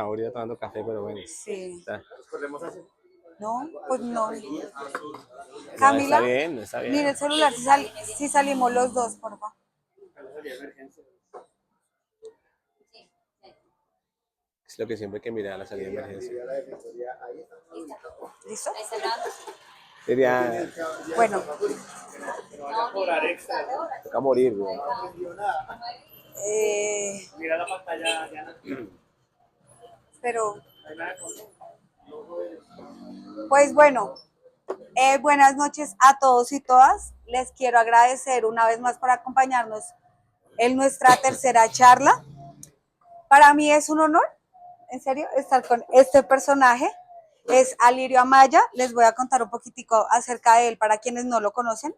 Ahorita tomando café, pero bueno. Sí. Está, No, pues no. no, está Camila, bien, está mira bien. el celular si salimos los dos, por favor. Es lo que siempre hay que mirar a la salida de emergencia. ¿Listo? Sería, Bueno, toca morir, güey. eh, pero, pues bueno, buenas noches a todos y todas. Les quiero agradecer una vez más por acompañarnos en nuestra tercera charla. Para mí es un honor, en serio, estar con este personaje. Es Alirio Amaya. Les voy a contar un poquitico acerca de él para quienes no lo conocen.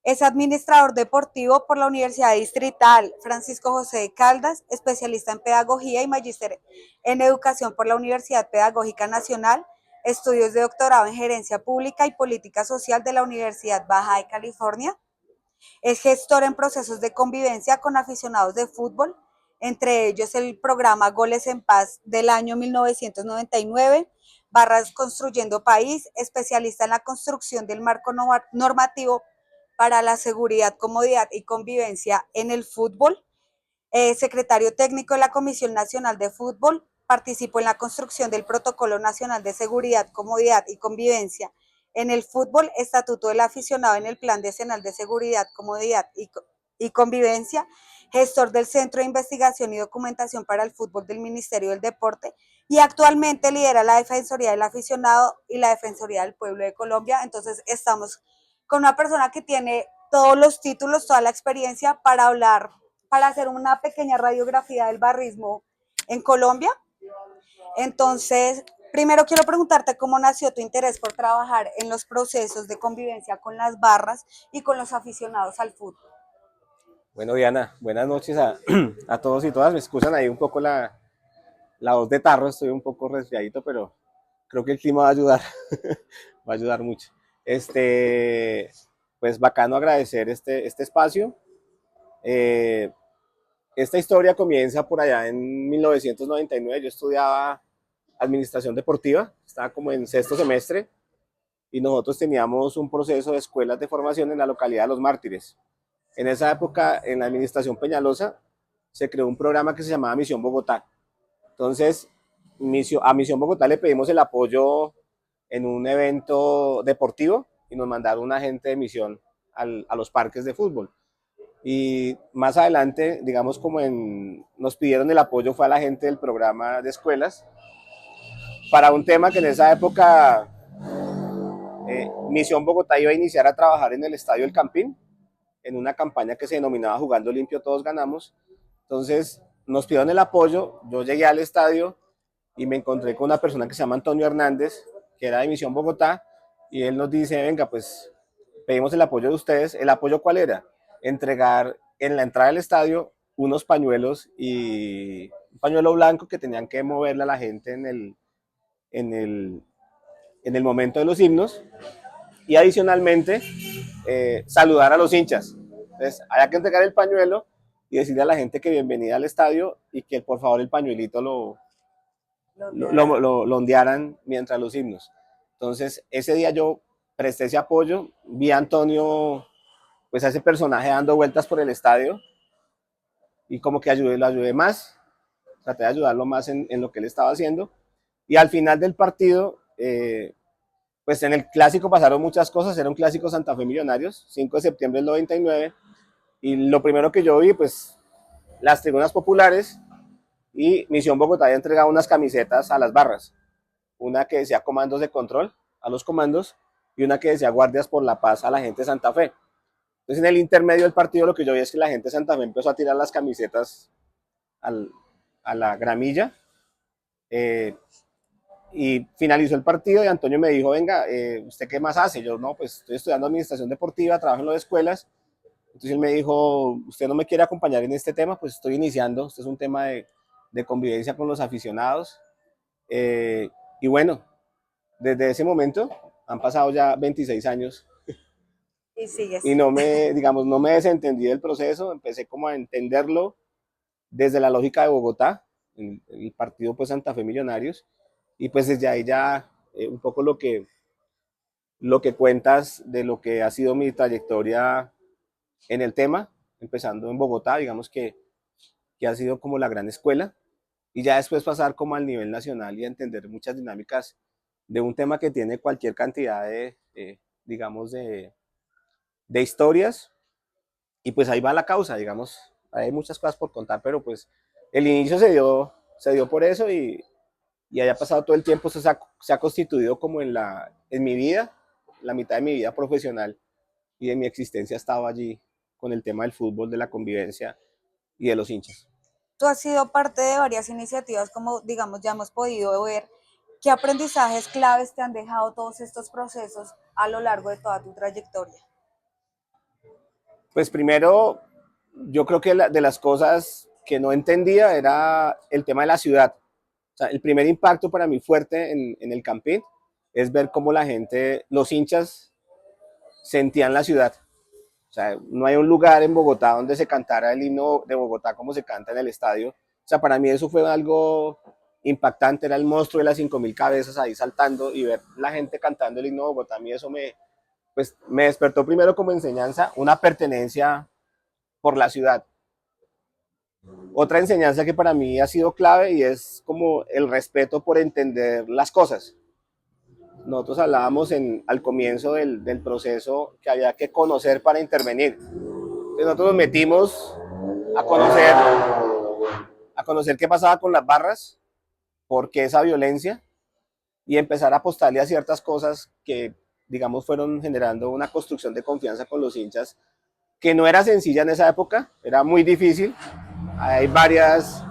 Es administrador deportivo por la Universidad Distrital Francisco José de Caldas, especialista en pedagogía y magíster en educación por la Universidad Pedagógica Nacional, estudios de doctorado en gerencia pública y política social de la Universidad Baja de California. Es gestor en procesos de convivencia con aficionados de fútbol, entre ellos el programa Goles en Paz del año 1999, Barras Construyendo País, especialista en la construcción del marco normativo para la seguridad, comodidad y convivencia en el fútbol, secretario técnico de la Comisión Nacional de Fútbol, participó en la construcción del Protocolo Nacional de Seguridad, Comodidad y Convivencia en el fútbol, Estatuto del Aficionado en el Plan Decenal de Seguridad, Comodidad y Convivencia, gestor del Centro de Investigación y Documentación para el Fútbol del Ministerio del Deporte y actualmente lidera la Defensoría del Aficionado y la Defensoría del Pueblo de Colombia. Entonces estamos con una persona que tiene todos los títulos, toda la experiencia para hablar, para hacer una pequeña radiografía del barrismo en Colombia. Entonces, primero quiero preguntarte cómo nació tu interés por trabajar en los procesos de convivencia con las barras y con los aficionados al fútbol. Bueno, Diana, buenas noches a todos y todas. Me excusan ahí un poco la voz de tarro, estoy un poco resfriadito, pero creo que el clima va a ayudar, va a ayudar mucho. Este, pues bacano agradecer este espacio. Eh, Esta historia comienza por allá en 1999. Yo estudiaba administración deportiva, estaba como en sexto semestre y nosotros teníamos un proceso de escuelas de formación en la localidad de Los Mártires. En esa época, en la administración Peñalosa, se creó un programa que se llamaba Misión Bogotá. Entonces, a Misión Bogotá le pedimos el apoyo en un evento deportivo y nos mandaron un agente de misión a los parques de fútbol. Y más adelante, digamos como nos pidieron el apoyo fue a la gente del programa de escuelas para un tema que en esa época Misión Bogotá iba a iniciar a trabajar en el Estadio El Campín, en una campaña que se denominaba Jugando Limpio Todos Ganamos. Entonces nos pidieron el apoyo, yo llegué al estadio y me encontré con una persona que se llama Antonio Hernández, que era de Misión Bogotá, y él nos dice, venga, pues pedimos el apoyo de ustedes. ¿El apoyo cuál era? Entregar en la entrada del estadio unos pañuelos y un pañuelo blanco que tenían que moverle a la gente en el, en el momento de los himnos y adicionalmente saludar a los hinchas. Entonces, había que entregar el pañuelo y decirle a la gente que bienvenida al estadio y que por favor el pañuelito lo ondearan mientras los himnos. Entonces, ese día yo presté ese apoyo, vi a Antonio, pues a ese personaje dando vueltas por el estadio y como que lo ayudé más, traté de ayudarlo más en lo que él estaba haciendo. Y al final del partido, pues en el clásico pasaron muchas cosas, era un clásico Santa Fe Millonarios, 5 de septiembre del 99, y lo primero que yo vi, pues las tribunas populares y Misión Bogotá había entregado unas camisetas a las barras, una que decía comandos de control a los comandos y una que decía guardias por la paz a la gente de Santa Fe. Entonces en el intermedio del partido lo que yo vi es que la gente de Santa Fe empezó a tirar las camisetas al, a la gramilla, eh, y finalizó el partido y Antonio me dijo, venga, ¿usted qué más hace? Yo, no, pues estoy estudiando administración deportiva, trabajo en las escuelas. Entonces él me dijo, ¿usted no me quiere acompañar en este tema? Pues estoy iniciando, este es un tema de convivencia con los aficionados. Eh, y bueno, desde ese momento han pasado ya 26 años Y sigues. y no me, digamos, no me desentendí del proceso, empecé como a entenderlo desde la lógica de Bogotá. en el partido pues Santa Fe Millonarios, y pues desde ahí ya un poco lo que cuentas de lo que ha sido mi trayectoria en el tema, empezando en Bogotá, digamos que ha sido como la gran escuela, y ya después pasar como al nivel nacional y a entender muchas dinámicas de un tema que tiene cualquier cantidad digamos, de historias, y pues ahí va la causa, digamos, hay muchas cosas por contar, pero pues el inicio se dio por eso y haya pasado todo el tiempo, se ha constituido como en mi vida, la mitad de mi vida profesional y de mi existencia ha estado allí con el tema del fútbol, de la convivencia y de los hinchas. Tú has sido parte de varias iniciativas, como digamos ya hemos podido ver. ¿Qué aprendizajes claves te han dejado todos estos procesos a lo largo de toda tu trayectoria? Pues primero, yo creo que de las cosas que no entendía era el tema de la ciudad. O sea, el primer impacto para mí fuerte en el Campín es ver cómo la gente, los hinchas, sentían la ciudad. O sea, no hay un lugar en Bogotá donde se cantara el himno de Bogotá como se canta en el estadio. O sea, para mí eso fue algo impactante, era el monstruo de las 5.000 cabezas ahí saltando y ver la gente cantando el himno de Bogotá. A mí eso pues, me despertó primero como enseñanza, una pertenencia por la ciudad. Otra enseñanza que para mí ha sido clave y es como el respeto por entender las cosas. Nosotros hablábamos al comienzo del proceso que había que conocer para intervenir. Entonces nosotros nos metimos a conocer, a conocer qué pasaba con las barras, por qué esa violencia, y empezar a apostarle a ciertas cosas que, digamos, fueron generando una construcción de confianza con los hinchas, que no era sencilla en esa época, era muy difícil. Hay varias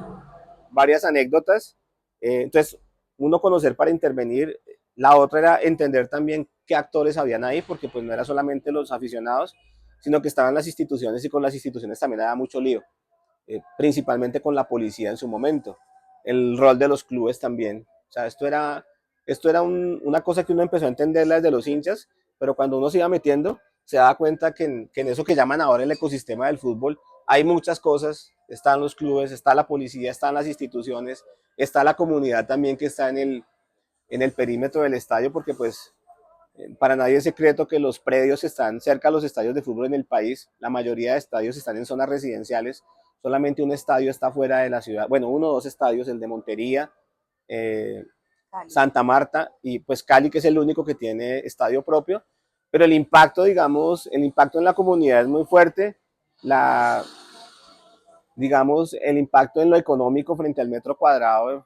anécdotas. Entonces, uno conocer para intervenir. La otra era entender también qué actores habían ahí, porque pues no era solamente los aficionados, sino que estaban las instituciones y con las instituciones también había mucho lío, principalmente con la policía en su momento. El rol de los clubes también. O sea, esto era una cosa que uno empezó a entender desde los hinchas, pero cuando uno se iba metiendo, se daba cuenta que en eso que llaman ahora el ecosistema del fútbol, hay muchas cosas. Están los clubes, está la policía, están las instituciones, está la comunidad también que está en el perímetro del estadio, porque pues para nadie es secreto que los predios están cerca de los estadios de fútbol en el país. La mayoría de estadios están en zonas residenciales. Solamente un estadio está fuera de la ciudad. Bueno, uno o dos estadios, el de Montería, eh, Santa Marta y pues Cali, que es el único que tiene estadio propio. Pero el impacto, digamos, el impacto en la comunidad es muy fuerte. Digamos, el impacto en lo económico frente al metro cuadrado,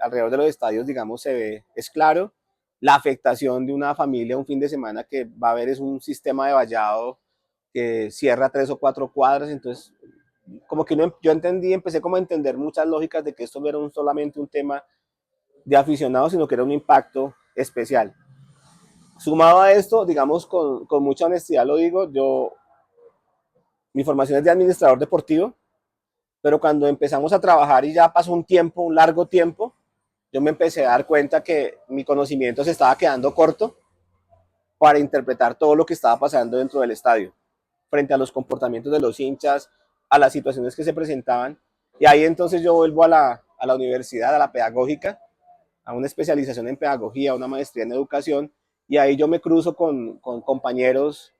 alrededor de los estadios, digamos, es claro. La afectación de una familia un fin de semana que va a haber es un sistema de vallado que cierra 3 o 4 cuadras. Entonces, como que yo entendí, empecé como a entender muchas lógicas de que esto no era solamente un tema de aficionados, sino que era un impacto especial. Sumado a esto, digamos, con mucha honestidad lo digo, mi formación es de administrador deportivo, pero cuando empezamos a trabajar y ya pasó un tiempo, un largo tiempo, yo me empecé a dar cuenta que mi conocimiento se estaba quedando corto para interpretar todo lo que estaba pasando dentro del estadio, frente a los comportamientos de los hinchas, a las situaciones que se presentaban. Y ahí entonces yo vuelvo a la universidad, a la pedagógica, a una especialización en pedagogía, una maestría en educación, y ahí yo me cruzo con compañeros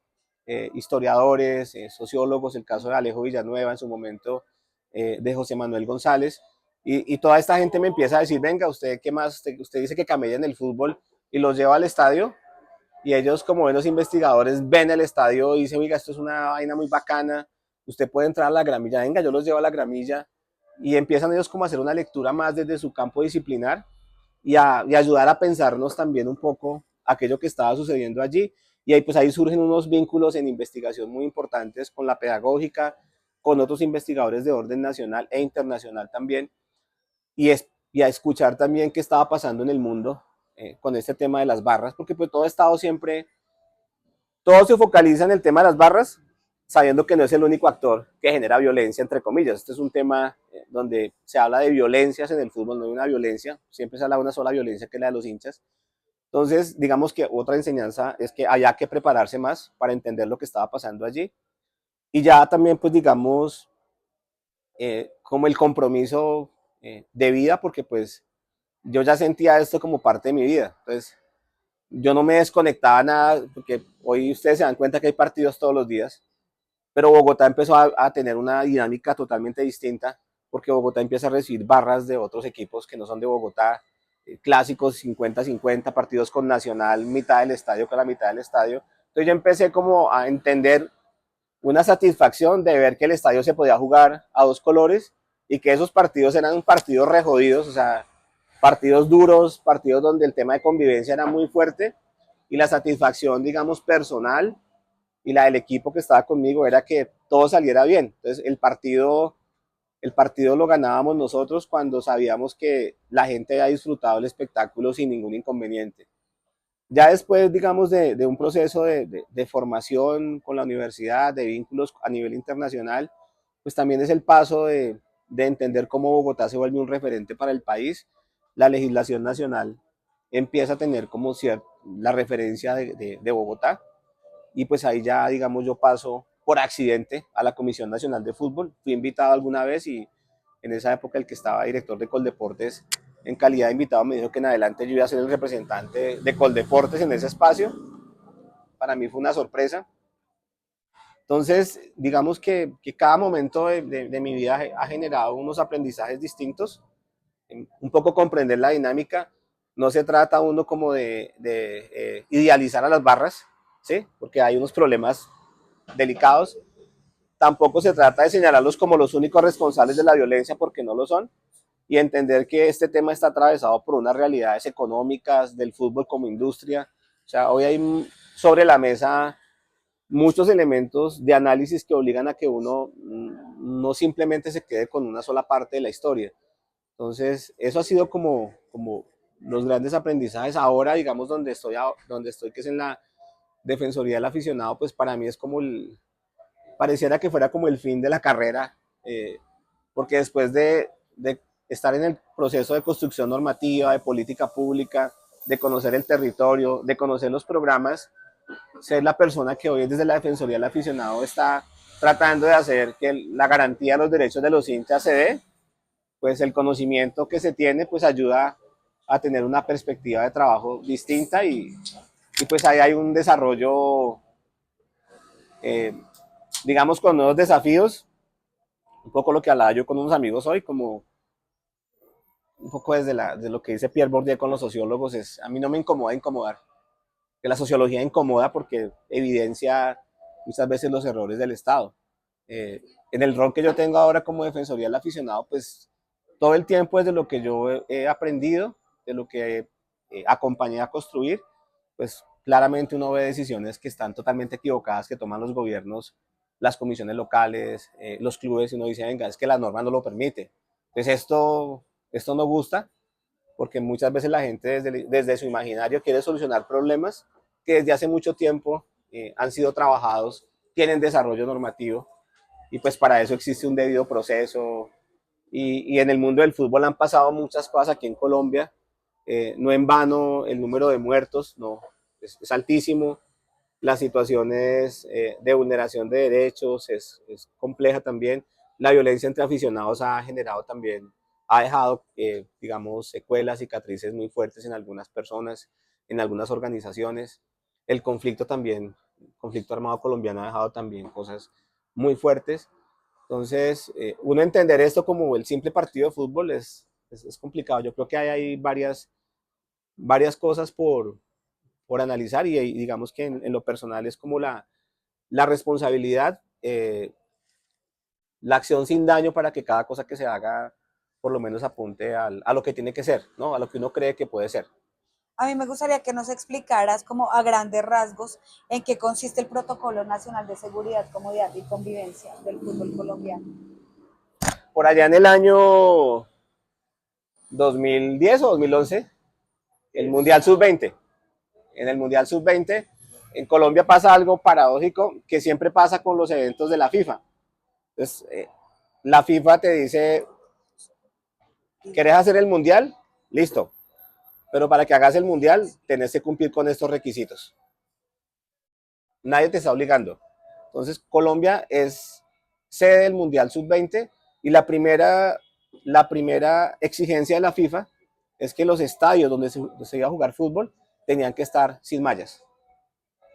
historiadores, sociólogos, el caso de Alejo Villanueva en su momento, de José Manuel González, y toda esta gente me empieza a decir, venga, usted qué más, usted dice que camella en el fútbol y los lleva al estadio, y ellos como buenos investigadores ven el estadio y dicen, oiga, esto es una vaina muy bacana, usted puede entrar a la gramilla, venga, yo los llevo a la gramilla, y empiezan ellos como a hacer una lectura más desde su campo disciplinar y ayudar a pensarnos también un poco aquello que estaba sucediendo allí. Y ahí pues ahí surgen unos vínculos en investigación muy importantes con la pedagógica, con otros investigadores de orden nacional e internacional también, y a escuchar también qué estaba pasando en el mundo con este tema de las barras, porque pues todo ha estado siempre, todo se focaliza en el tema de las barras, sabiendo que no es el único actor que genera violencia, entre comillas. Este es un tema donde se habla de violencias en el fútbol, no hay una violencia, siempre se habla de una sola violencia que es la de los hinchas. Entonces, digamos que otra enseñanza es que había que prepararse más para entender lo que estaba pasando allí. Y ya también, pues digamos, como el compromiso de vida, porque pues yo ya sentía esto como parte de mi vida. Entonces, yo no me desconectaba nada, porque hoy ustedes se dan cuenta que hay partidos todos los días, pero Bogotá empezó a tener una dinámica totalmente distinta, porque Bogotá empieza a recibir barras de otros equipos que no son de Bogotá, clásicos 50-50, partidos con Nacional, mitad del estadio con la mitad del estadio. Entonces yo empecé como a entender una satisfacción de ver que el estadio se podía jugar a dos colores y que esos partidos eran partidos re jodidos, o sea, partidos duros, partidos donde el tema de convivencia era muy fuerte, y la satisfacción, digamos, personal y la del equipo que estaba conmigo era que todo saliera bien. Entonces el partido lo ganábamos nosotros cuando sabíamos que la gente había disfrutado el espectáculo sin ningún inconveniente. Ya después, digamos, de un proceso de formación con la universidad, de vínculos a nivel internacional, pues también es el paso de entender cómo Bogotá se vuelve un referente para el país. La legislación nacional empieza a tener como cierta la referencia de Bogotá, y pues ahí ya, digamos, yo paso por accidente a la Comisión Nacional de Fútbol. Fui invitado alguna vez y en esa época el que estaba director de Coldeportes, en calidad de invitado, me dijo que en adelante yo iba a ser el representante de Coldeportes en ese espacio. Para mí fue una sorpresa. Entonces, digamos que cada momento de mi vida ha generado unos aprendizajes distintos, un poco comprender la dinámica. No se trata uno como de idealizar a las barras, ¿sí? Porque hay unos problemas delicados. Tampoco se trata de señalarlos como los únicos responsables de la violencia, porque no lo son, y entender que este tema está atravesado por unas realidades económicas del fútbol como industria. O sea, hoy hay sobre la mesa muchos elementos de análisis que obligan a que uno no simplemente se quede con una sola parte de la historia. Entonces, eso ha sido como los grandes aprendizajes. Ahora, digamos, donde estoy, que es en la Defensoría del Aficionado, pues para mí es como pareciera que fuera como el fin de la carrera, porque después de estar en el proceso de construcción normativa, de política pública, de conocer el territorio, de conocer los programas, ser la persona que hoy desde la Defensoría del Aficionado está tratando de hacer que la garantía de los derechos de los hinchas se dé, pues el conocimiento que se tiene pues ayuda a tener una perspectiva de trabajo distinta, y pues ahí hay un desarrollo, eh, digamos, con nuevos desafíos, un poco lo que hablaba yo con unos amigos hoy, como un poco de lo que dice Pierre Bourdieu con los sociólogos, es a mí no me incomoda incomodar, que la sociología incomoda porque evidencia muchas veces los errores del Estado. En el rol que yo tengo ahora como Defensoría del Aficionado, pues todo el tiempo desde lo que yo he aprendido, de lo que acompañé a construir, pues claramente uno ve decisiones que están totalmente equivocadas, que toman los gobiernos, las comisiones locales, los clubes, y uno dice, venga, es que la norma no lo permite. Entonces esto no gusta, porque muchas veces la gente desde su imaginario quiere solucionar problemas que desde hace mucho tiempo han sido trabajados, tienen desarrollo normativo, y pues para eso existe un debido proceso. Y en el mundo del fútbol han pasado muchas cosas aquí en Colombia, no en vano el número de muertos no es altísimo, las situaciones de vulneración de derechos es compleja también, la violencia entre aficionados ha generado también, ha dejado, digamos, secuelas, cicatrices muy fuertes en algunas personas, en algunas organizaciones. El conflicto también, el conflicto armado colombiano ha dejado también cosas muy fuertes. Entonces, uno entender esto como el simple partido de fútbol es complicado. Yo creo que hay varias cosas por analizar, y digamos que en lo personal es como la responsabilidad, la acción sin daño para que cada cosa que se haga por lo menos apunte a lo que tiene que ser, ¿no? A lo que uno cree que puede ser. A mí me gustaría que nos explicaras como a grandes rasgos en qué consiste el Protocolo Nacional de Seguridad, Comodidad y Convivencia del fútbol colombiano. Por allá en el año 2010 o 2011, el Mundial Sub-20. En el Mundial Sub-20, en Colombia pasa algo paradójico que siempre pasa con los eventos de la FIFA. Entonces, la FIFA te dice, ¿querés hacer el Mundial? Listo. Pero para que hagas el Mundial, tenés que cumplir con estos requisitos. Nadie te está obligando. Entonces, Colombia es sede del Mundial Sub-20, y la primera la primera exigencia de la FIFA es que los estadios donde se iba a jugar fútbol tenían que estar sin mallas.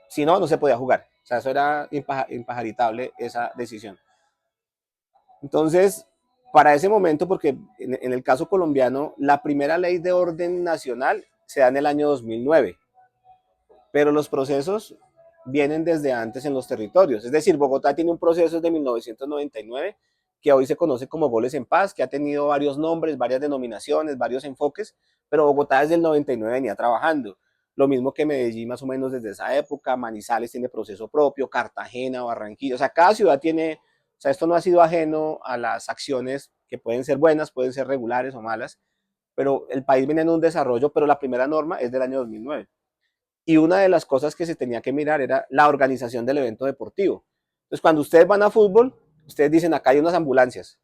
Si no, no se podía jugar. O sea, eso era impajaritable esa decisión. Entonces, para ese momento, porque en el caso colombiano, la primera ley de orden nacional se da en el año 2009, pero los procesos vienen desde antes en los territorios. Es decir, Bogotá tiene un proceso desde 1999 que hoy se conoce como Goles en Paz, que ha tenido varios nombres, varias denominaciones, varios enfoques, pero Bogotá desde el 99 venía trabajando. Lo mismo que Medellín más o menos desde esa época, Manizales tiene proceso propio, Cartagena, Barranquilla, o sea, cada ciudad tiene, o sea, esto no ha sido ajeno a las acciones que pueden ser buenas, pueden ser regulares o malas, pero el país viene en un desarrollo, pero la primera norma es del año 2009. Y una de las cosas que se tenía que mirar era la organización del evento deportivo. Entonces, cuando ustedes van a fútbol, ustedes dicen, acá hay unas ambulancias,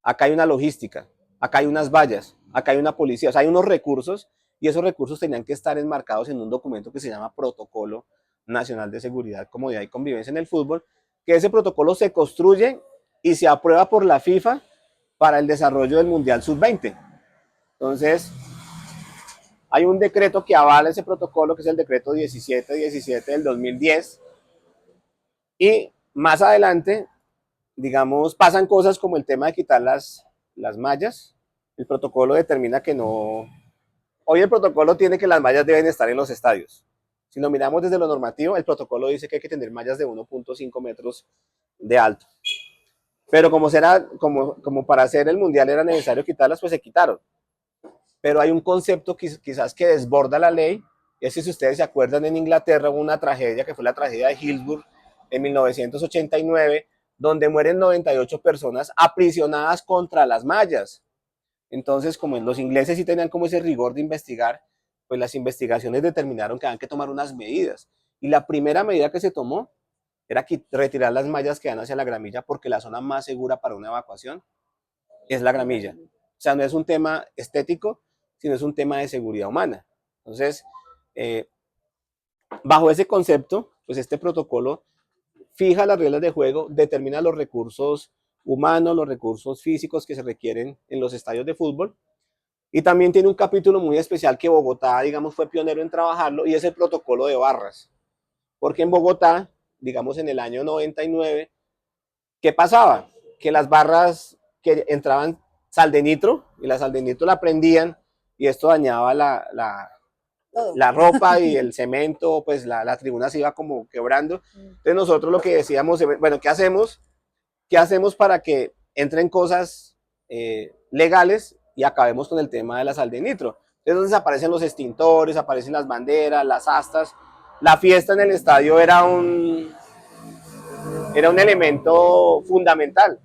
acá hay una logística, acá hay unas vallas, acá hay una policía, o sea, hay unos recursos y esos recursos tenían que estar enmarcados en un documento que se llama Protocolo Nacional de Seguridad, Comodidad y Convivencia en el Fútbol, que ese protocolo se construye y se aprueba por la FIFA para el desarrollo del Mundial Sub-20. Entonces, hay un decreto que avala ese protocolo, que es el decreto 1717 del 2010, y más adelante, digamos, pasan cosas como el tema de quitar las mallas. El protocolo determina que no... Hoy el protocolo tiene que las mallas deben estar en los estadios. Si lo miramos desde lo normativo, el protocolo dice que hay que tener mallas de 1.5 metros de alto. Pero como para hacer el mundial era necesario quitarlas, pues se quitaron. Pero hay un concepto quizás que desborda la ley, y es que si ustedes se acuerdan, en Inglaterra hubo una tragedia que fue la tragedia de Hillsborough en 1989, donde mueren 98 personas aprisionadas contra las mallas. Entonces, como los ingleses sí tenían como ese rigor de investigar, pues las investigaciones determinaron que habían que tomar unas medidas. Y la primera medida que se tomó era retirar las mallas que dan hacia la gramilla, porque la zona más segura para una evacuación es la gramilla. O sea, no es un tema estético, sino es un tema de seguridad humana. Entonces, bajo ese concepto, pues este protocolo fija las reglas de juego, determina los recursos humanos, los recursos físicos que se requieren en los estadios de fútbol, y también tiene un capítulo muy especial que Bogotá, digamos, fue pionero en trabajarlo, y es el protocolo de barras. Porque en Bogotá, digamos, en el año 99, ¿qué pasaba? Que las barras que entraban sal de nitro, y la sal de nitro la prendían, y esto dañaba la ropa y el cemento, pues la tribuna se iba como quebrando. Entonces nosotros lo que decíamos, bueno, ¿qué hacemos? ¿Qué hacemos para que entren cosas legales y acabemos con el tema de la sal de nitro? Entonces aparecen los extintores, aparecen las banderas, las astas. La fiesta en el estadio era un elemento fundamental,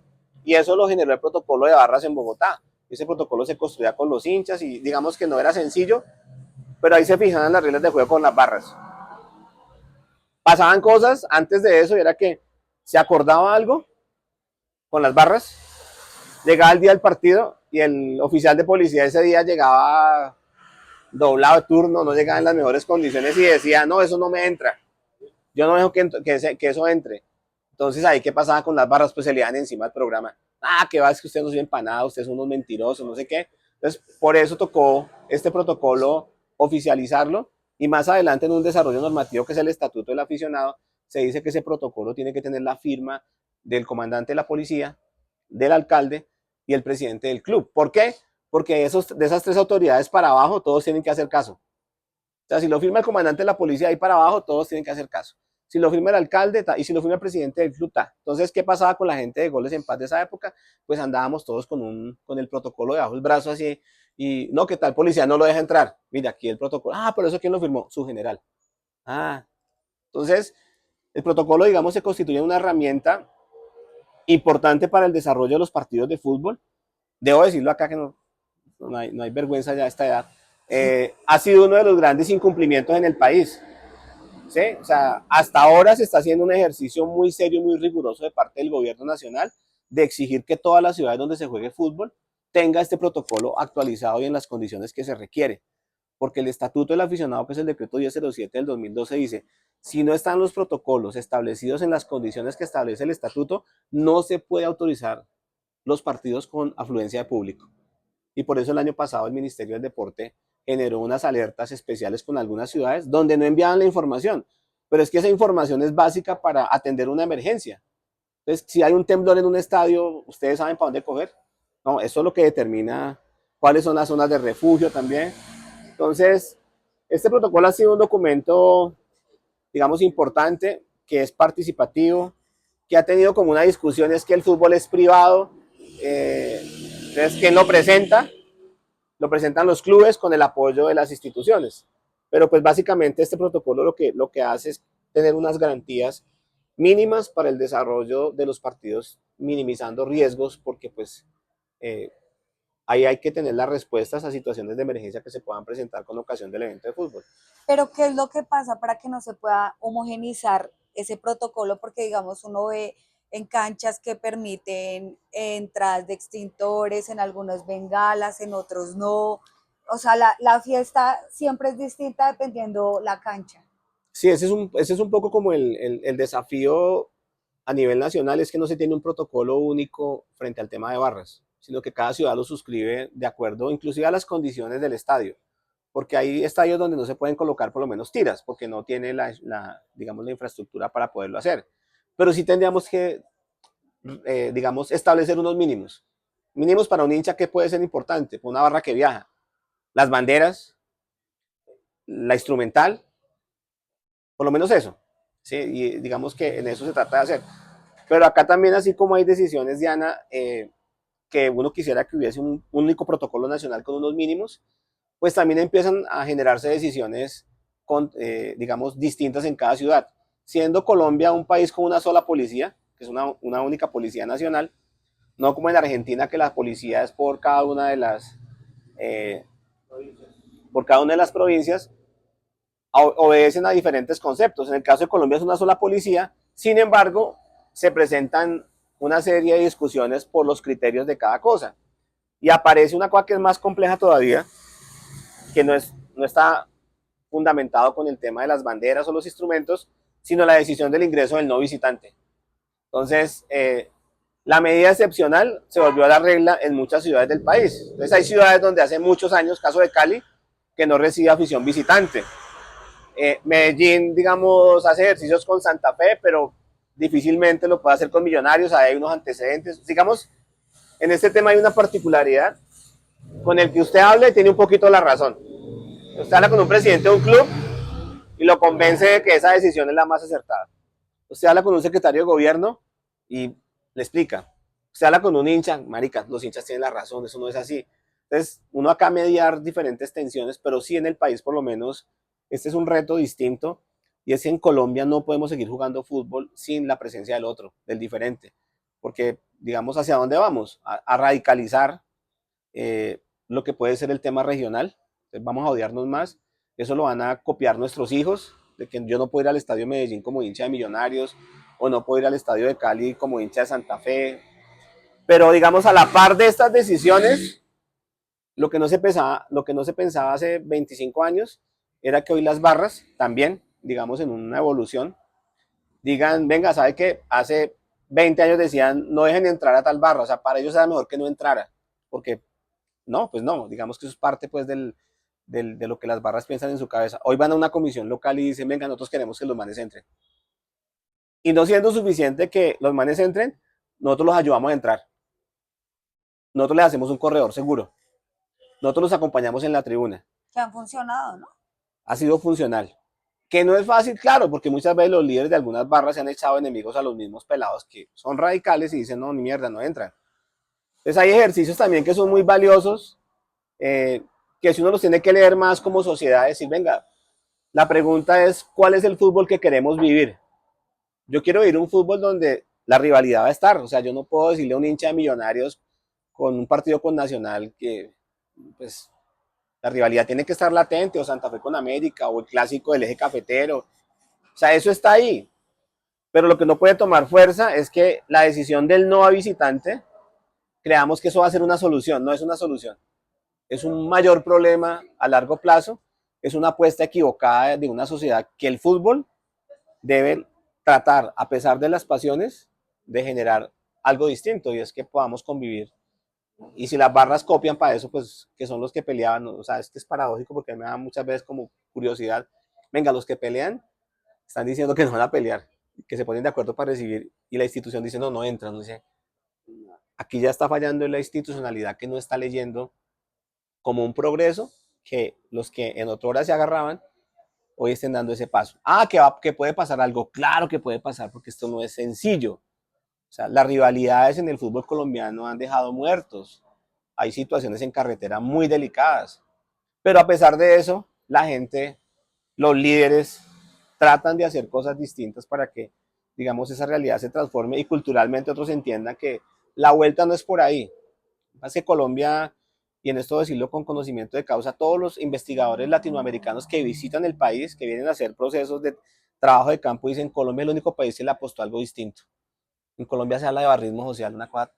y eso lo generó el protocolo de barras en Bogotá. Ese protocolo se construía con los hinchas y digamos que no era sencillo, pero ahí se fijaban las reglas de juego con las barras. Pasaban cosas antes de eso, y era que se acordaba algo con las barras, llegaba el día del partido y el oficial de policía ese día llegaba doblado de turno, no llegaba en las mejores condiciones y decía, no, eso no me entra, yo no dejo que eso entre. Entonces ahí, ¿qué pasaba con las barras? Pues se le iban encima al programa. Ah, que va, es que ustedes no son empanados, ustedes son unos mentirosos, no sé qué. Entonces, por eso tocó este protocolo oficializarlo, y más adelante en un desarrollo normativo que es el Estatuto del Aficionado, se dice que ese protocolo tiene que tener la firma del comandante de la policía, del alcalde y el presidente del club. ¿Por qué? Porque de esas tres autoridades para abajo todos tienen que hacer caso. O sea, si lo firma el comandante de la policía ahí para abajo, todos tienen que hacer caso. Si lo firma el alcalde y si lo firma el presidente del club, ta. Entonces, ¿qué pasaba con la gente de Goles en Paz de esa época? Pues andábamos todos con el protocolo debajo del brazo así, y no, que tal policía no lo deja entrar. Mira, aquí el protocolo. Ah, pero eso ¿quién lo firmó? Su general. Ah, entonces, el protocolo, digamos, se constituye una herramienta importante para el desarrollo de los partidos de fútbol. Debo decirlo acá que no hay vergüenza ya a esta edad. Ha sido uno de los grandes incumplimientos en el país. ¿Sí? O sea, hasta ahora se está haciendo un ejercicio muy serio, muy riguroso de parte del gobierno nacional de exigir que todas las ciudades donde se juegue fútbol tenga este protocolo actualizado y en las condiciones que se requiere. Porque el Estatuto del Aficionado, que es el decreto 1007 del 2012, dice, si no están los protocolos establecidos en las condiciones que establece el Estatuto, no se puede autorizar los partidos con afluencia de público. Y por eso el año pasado el Ministerio del Deporte generó unas alertas especiales con algunas ciudades donde no enviaban la información. Pero es que esa información es básica para atender una emergencia. Entonces, si hay un temblor en un estadio, ¿ustedes saben para dónde coger? No, eso es lo que determina cuáles son las zonas de refugio también. Entonces, este protocolo ha sido un documento, digamos, importante, que es participativo, que ha tenido como una discusión, es que el fútbol es privado. Entonces, ¿quién lo presenta? Lo presentan los clubes con el apoyo de las instituciones. Pero pues básicamente este protocolo lo que hace es tener unas garantías mínimas para el desarrollo de los partidos, minimizando riesgos, porque pues ahí hay que tener las respuestas a situaciones de emergencia que se puedan presentar con ocasión del evento de fútbol. Pero ¿qué es lo que pasa para que no se pueda homogenizar ese protocolo? Porque, digamos, uno ve en canchas que permiten entradas de extintores, en algunos bengalas, en otros no. O sea, la fiesta siempre es distinta dependiendo la cancha. Sí, ese es un poco como el desafío a nivel nacional, es que no se tiene un protocolo único frente al tema de barras, sino que cada ciudad lo suscribe de acuerdo inclusive a las condiciones del estadio, porque hay estadios donde no se pueden colocar por lo menos tiras, porque no tiene digamos, la infraestructura para poderlo hacer. Pero sí tendríamos que, digamos, establecer unos mínimos. Mínimos para un hincha que puede ser importante, para una barra que viaja. Las banderas, la instrumental, por lo menos eso. ¿Sí? Y digamos que en eso se trata de hacer. Pero acá también, así como hay decisiones, Diana, que uno quisiera que hubiese un único protocolo nacional con unos mínimos, pues también empiezan a generarse decisiones, digamos, distintas en cada ciudad. Siendo Colombia un país con una sola policía, que es una única policía nacional, no como en Argentina, que la policía es eh, por cada una de las provincias, obedecen a diferentes conceptos. En el caso de Colombia es una sola policía, sin embargo, se presentan una serie de discusiones por los criterios de cada cosa. Y aparece una cosa que es más compleja todavía, que no está fundamentado con el tema de las banderas o los instrumentos, sino la decisión del ingreso del no visitante. Entonces, la medida excepcional se volvió a la regla en muchas ciudades del país. Entonces, hay ciudades donde hace muchos años, caso de Cali, que no recibe afición visitante. Medellín, digamos, hace ejercicios con Santa Fe, pero difícilmente lo puede hacer con Millonarios, hay unos antecedentes. Digamos, en este tema hay una particularidad con el que usted hable tiene un poquito la razón. Usted habla con un presidente de un club y lo convence de que esa decisión es la más acertada. Usted habla con un secretario de gobierno y le explica. Usted habla con un hincha, marica, los hinchas tienen la razón, eso no es así. Entonces, uno acá mediar diferentes tensiones, pero sí en el país por lo menos, este es un reto distinto, y es que en Colombia no podemos seguir jugando fútbol sin la presencia del otro, del diferente, porque digamos hacia dónde vamos, a radicalizar lo que puede ser el tema regional. Entonces vamos a odiarnos más, eso lo van a copiar nuestros hijos, de que yo no puedo ir al estadio de Medellín como hincha de Millonarios, o no puedo ir al estadio de Cali como hincha de Santa Fe. Pero digamos, a la par de estas decisiones, lo que no se pensaba hace 25 años era que hoy las barras también, digamos, en una evolución, digan, venga, ¿sabe qué? Hace 20 años decían, no dejen entrar a tal barra, o sea, para ellos era mejor que no entrara, porque no, pues no, digamos que eso es parte pues de lo que las barras piensan en su cabeza. Hoy van a una comisión local y dicen, venga, nosotros queremos que los manes entren. Y no siendo suficiente que los manes entren, nosotros los ayudamos a entrar. Nosotros les hacemos un corredor seguro. Nosotros los acompañamos en la tribuna. Que han funcionado, ¿no? Ha sido funcional. Que no es fácil, claro, porque muchas veces los líderes de algunas barras se han echado enemigos a los mismos pelados que son radicales y dicen, no, ni mierda, no entran. Entonces hay ejercicios también que son muy valiosos, que si uno los tiene que leer más como sociedad, decir, venga, la pregunta es, ¿cuál es el fútbol que queremos vivir? Yo quiero vivir un fútbol donde la rivalidad va a estar, o sea, yo no puedo decirle a un hincha de Millonarios con un partido con Nacional que, pues, la rivalidad tiene que estar latente, o Santa Fe con América, o el clásico del eje cafetero, o sea, eso está ahí, pero lo que no puede tomar fuerza es que la decisión del no a visitante, creamos que eso va a ser una solución, no es una solución, es un mayor problema a largo plazo, es una apuesta equivocada de una sociedad que el fútbol debe tratar, a pesar de las pasiones, de generar algo distinto, y es que podamos convivir. Y si las barras copian para eso, pues que son los que peleaban, ¿no? O sea, es que es paradójico porque me da muchas veces como curiosidad. Venga, los que pelean están diciendo que no van a pelear, que se ponen de acuerdo para recibir, y la institución dice, no, no entran, no dice, aquí ya está fallando en la institucionalidad, que no está leyendo como un progreso que los que en otra hora se agarraban hoy estén dando ese paso. Que puede pasar algo, claro que puede pasar, porque esto no es sencillo. O sea, las rivalidades en el fútbol colombiano han dejado muertos. Hay situaciones en carretera muy delicadas. Pero a pesar de eso, la gente, los líderes, tratan de hacer cosas distintas para que, digamos, esa realidad se transforme y culturalmente otros entiendan que la vuelta no es por ahí. Hace Colombia, y en esto decirlo con conocimiento de causa, todos los investigadores latinoamericanos que visitan el país, que vienen a hacer procesos de trabajo de campo, dicen Colombia es el único país que le apostó a algo distinto. En Colombia se habla de barrismo social, una cosa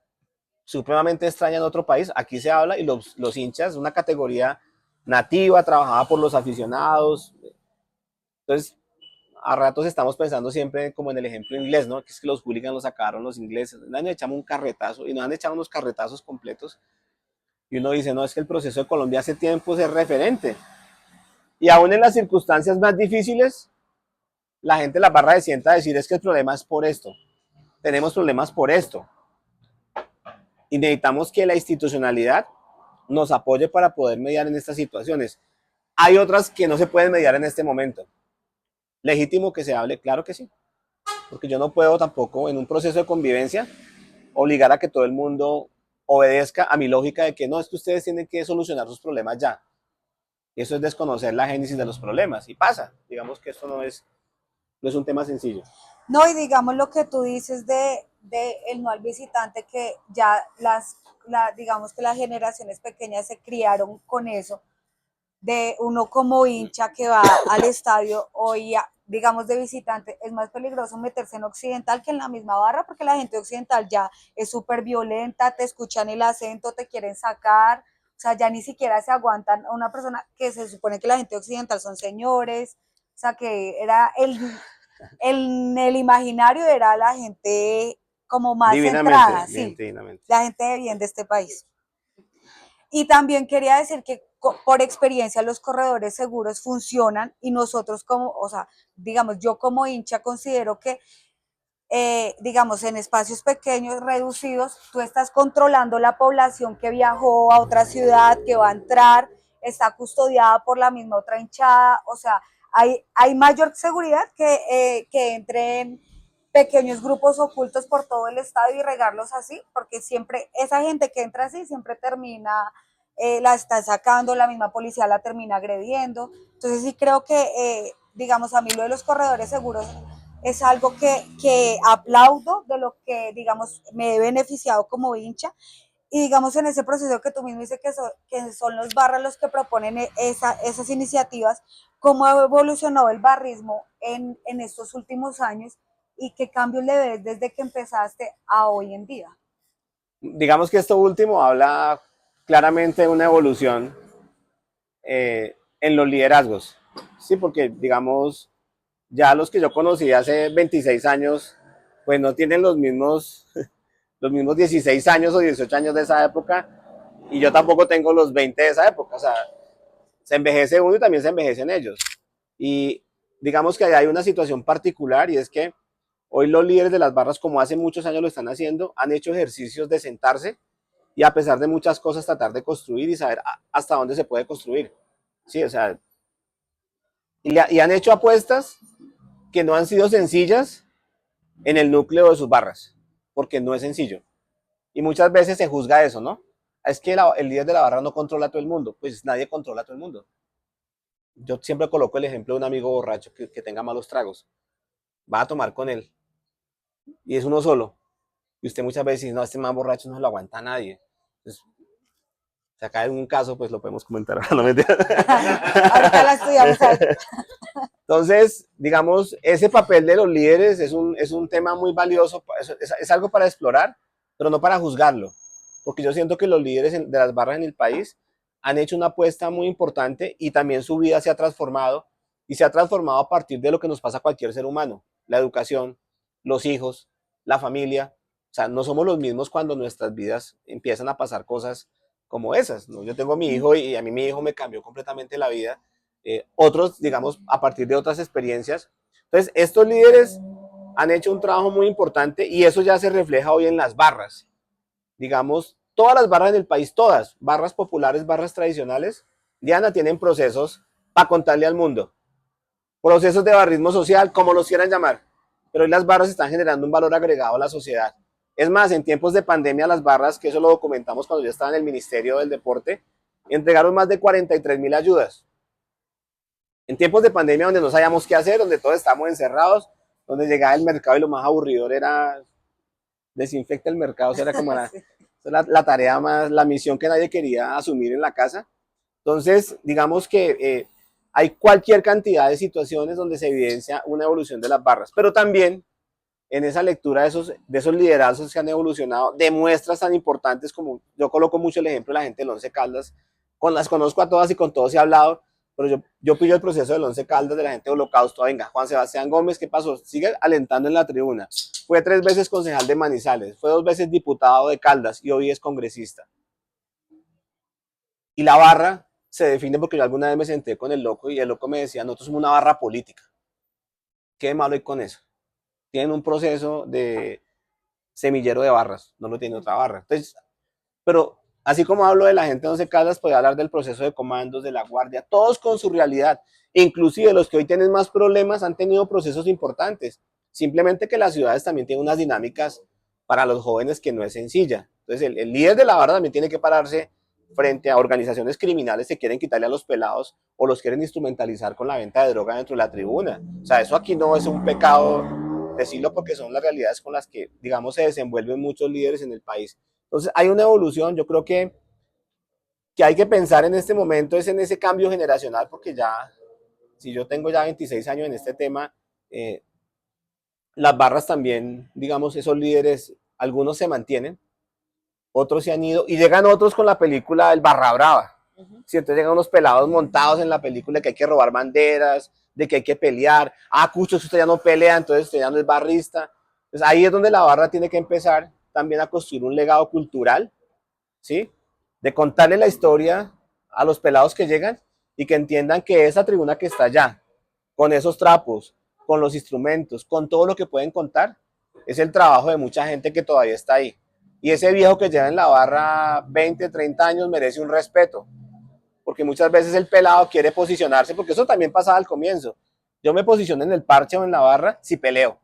supremamente extraña en otro país. Aquí se habla y los hinchas, una categoría nativa, trabajada por los aficionados. Entonces, a ratos estamos pensando siempre como en el ejemplo inglés, ¿no? Que es que los hooligans los sacaron los ingleses. Nos echamos un carretazo y nos han echado unos carretazos completos. Y uno dice, no, es que el proceso de Colombia hace tiempo es referente. Y aún en las circunstancias más difíciles, la gente la barra de sienta a decir, es que el problema es por esto. Tenemos problemas por esto. Y necesitamos que la institucionalidad nos apoye para poder mediar en estas situaciones. Hay otras que no se pueden mediar en este momento. ¿Legítimo que se hable? Claro que sí. Porque yo no puedo tampoco en un proceso de convivencia obligar a que todo el mundo obedezca a mi lógica de que no, es que ustedes tienen que solucionar sus problemas ya. Y eso es desconocer la génesis de los problemas. Y pasa. Digamos que esto no es un tema sencillo. No, y digamos lo que tú dices de el no al visitante, que ya digamos que las generaciones pequeñas se criaron con eso, de uno como hincha que va al estadio hoy, digamos de visitante, es más peligroso meterse en Occidental que en la misma barra, porque la gente occidental ya es súper violenta, te escuchan el acento, te quieren sacar, o sea, ya ni siquiera se aguantan a una persona que se supone que la gente occidental son señores, o sea, que era el imaginario era la gente como más centrada, Divinamente, sí, divinamente. la gente de bien de este país. Y también quería decir que por experiencia los corredores seguros funcionan y nosotros como, o sea, digamos, yo como hincha considero que, digamos, en espacios pequeños, reducidos, tú estás controlando la población que viajó a otra ciudad, que va a entrar, está custodiada por la misma otra hinchada, o sea, hay mayor seguridad que entren pequeños grupos ocultos por todo el estadio y regarlos así, porque siempre esa gente que entra así siempre termina, la está sacando, la misma policía la termina agrediendo. Entonces sí creo que, digamos, a mí lo de los corredores seguros es algo que aplaudo, de lo que, digamos, me he beneficiado como hincha. Y digamos, en ese proceso que tú mismo dices que son los barras los que proponen esas iniciativas, ¿cómo ha evolucionado el barrismo en estos últimos años y qué cambios le ves desde que empezaste a hoy en día? Digamos que esto último habla claramente de una evolución en los liderazgos. Sí, porque digamos, ya los que yo conocí hace 26 años, pues no tienen los mismos 16 años o 18 años de esa época, y yo tampoco tengo los 20 de esa época. O sea, se envejece uno y también se envejecen ellos. Y digamos que hay una situación particular, y es que hoy los líderes de las barras, como hace muchos años lo están haciendo, han hecho ejercicios de sentarse y a pesar de muchas cosas tratar de construir y saber hasta dónde se puede construir. Sí, o sea, y han hecho apuestas que no han sido sencillas en el núcleo de sus barras, porque no es sencillo. Y muchas veces se juzga eso, ¿no? Es que el líder de la barra no controla a todo el mundo. Pues nadie controla a todo el mundo. Yo siempre coloco el ejemplo de un amigo borracho que tenga malos tragos. Va a tomar con él y es uno solo. Y usted muchas veces dice, no, este man borracho no lo aguanta a nadie. Entonces, si acá hay un caso, pues lo podemos comentar. No me Ahorita la estudiamos. Entonces, digamos, ese papel de los líderes es un tema muy valioso, es algo para explorar, pero no para juzgarlo, porque yo siento que los líderes de las barras en el país han hecho una apuesta muy importante y también su vida se ha transformado y se ha transformado a partir de lo que nos pasa a cualquier ser humano, la educación, los hijos, la familia. O sea, no somos los mismos cuando nuestras vidas empiezan a pasar cosas como esas, ¿no? Yo tengo mi hijo y a mí mi hijo me cambió completamente la vida. Otros, digamos, a partir de otras experiencias. Entonces, estos líderes han hecho un trabajo muy importante y eso ya se refleja hoy en las barras. Digamos, todas las barras del país, todas, barras populares, barras tradicionales, Diana, tienen procesos para contarle al mundo. Procesos de barrismo social, como los quieran llamar. Pero hoy las barras están generando un valor agregado a la sociedad. Es más, en tiempos de pandemia, las barras, que eso lo documentamos cuando yo estaba en el Ministerio del Deporte, entregaron más de 43.000 ayudas. En tiempos de pandemia, donde no sabíamos qué hacer, donde todos estábamos encerrados, donde llegaba el mercado y lo más aburridor era desinfecta el mercado, o sea, era como Sí. la tarea más, la misión que nadie quería asumir en la casa. Entonces, digamos que hay cualquier cantidad de situaciones donde se evidencia una evolución de las barras, pero también en esa lectura de esos liderazgos que han evolucionado, de muestras tan importantes como, yo coloco mucho el ejemplo de la gente del Once Caldas, con las conozco a todas y con todos he hablado, pero yo pillo el proceso del Once Caldas, de la gente de Holocausto, venga, Juan Sebastián Gómez, ¿qué pasó? Sigue alentando en la tribuna, fue 3 veces concejal de Manizales, fue 2 veces diputado de Caldas y hoy es congresista. Y la barra se define porque yo alguna vez me senté con el loco y el loco me decía, nosotros somos una barra política. ¿Qué de malo hay con eso? Tienen un proceso de semillero de barras, no lo tiene otra barra. Entonces, pero así como hablo de la gente de Once Caldas, podría hablar del proceso de comandos, de la guardia, todos con su realidad. Inclusive los que hoy tienen más problemas han tenido procesos importantes. Simplemente que las ciudades también tienen unas dinámicas para los jóvenes que no es sencilla. Entonces el líder de la barra también tiene que pararse frente a organizaciones criminales que quieren quitarle a los pelados o los quieren instrumentalizar con la venta de droga dentro de la tribuna. O sea, eso aquí no es un pecado decirlo porque son las realidades con las que, digamos, se desenvuelven muchos líderes en el país. Entonces, hay una evolución, yo creo que hay que pensar en este momento, es en ese cambio generacional, porque ya, si yo tengo ya 26 años en este tema, las barras también, digamos, esos líderes, algunos se mantienen, otros se han ido, y llegan otros con la película El Barra Brava. ¿Sí? Entonces llegan unos pelados montados en la película de que hay que robar banderas, de que hay que pelear. Ah, Cucho, usted ya no pelea, entonces usted ya no es barrista. Entonces ahí es donde la barra tiene que empezar también a construir un legado cultural, ¿sí? De contarle la historia a los pelados que llegan y que entiendan que esa tribuna que está allá, con esos trapos, con los instrumentos, con todo lo que pueden contar, es el trabajo de mucha gente que todavía está ahí. Y ese viejo que lleva en la barra 20, 30 años merece un respeto, porque muchas veces el pelado quiere posicionarse, porque eso también pasaba al comienzo. Yo me posiciono en el parche o en la barra si peleo,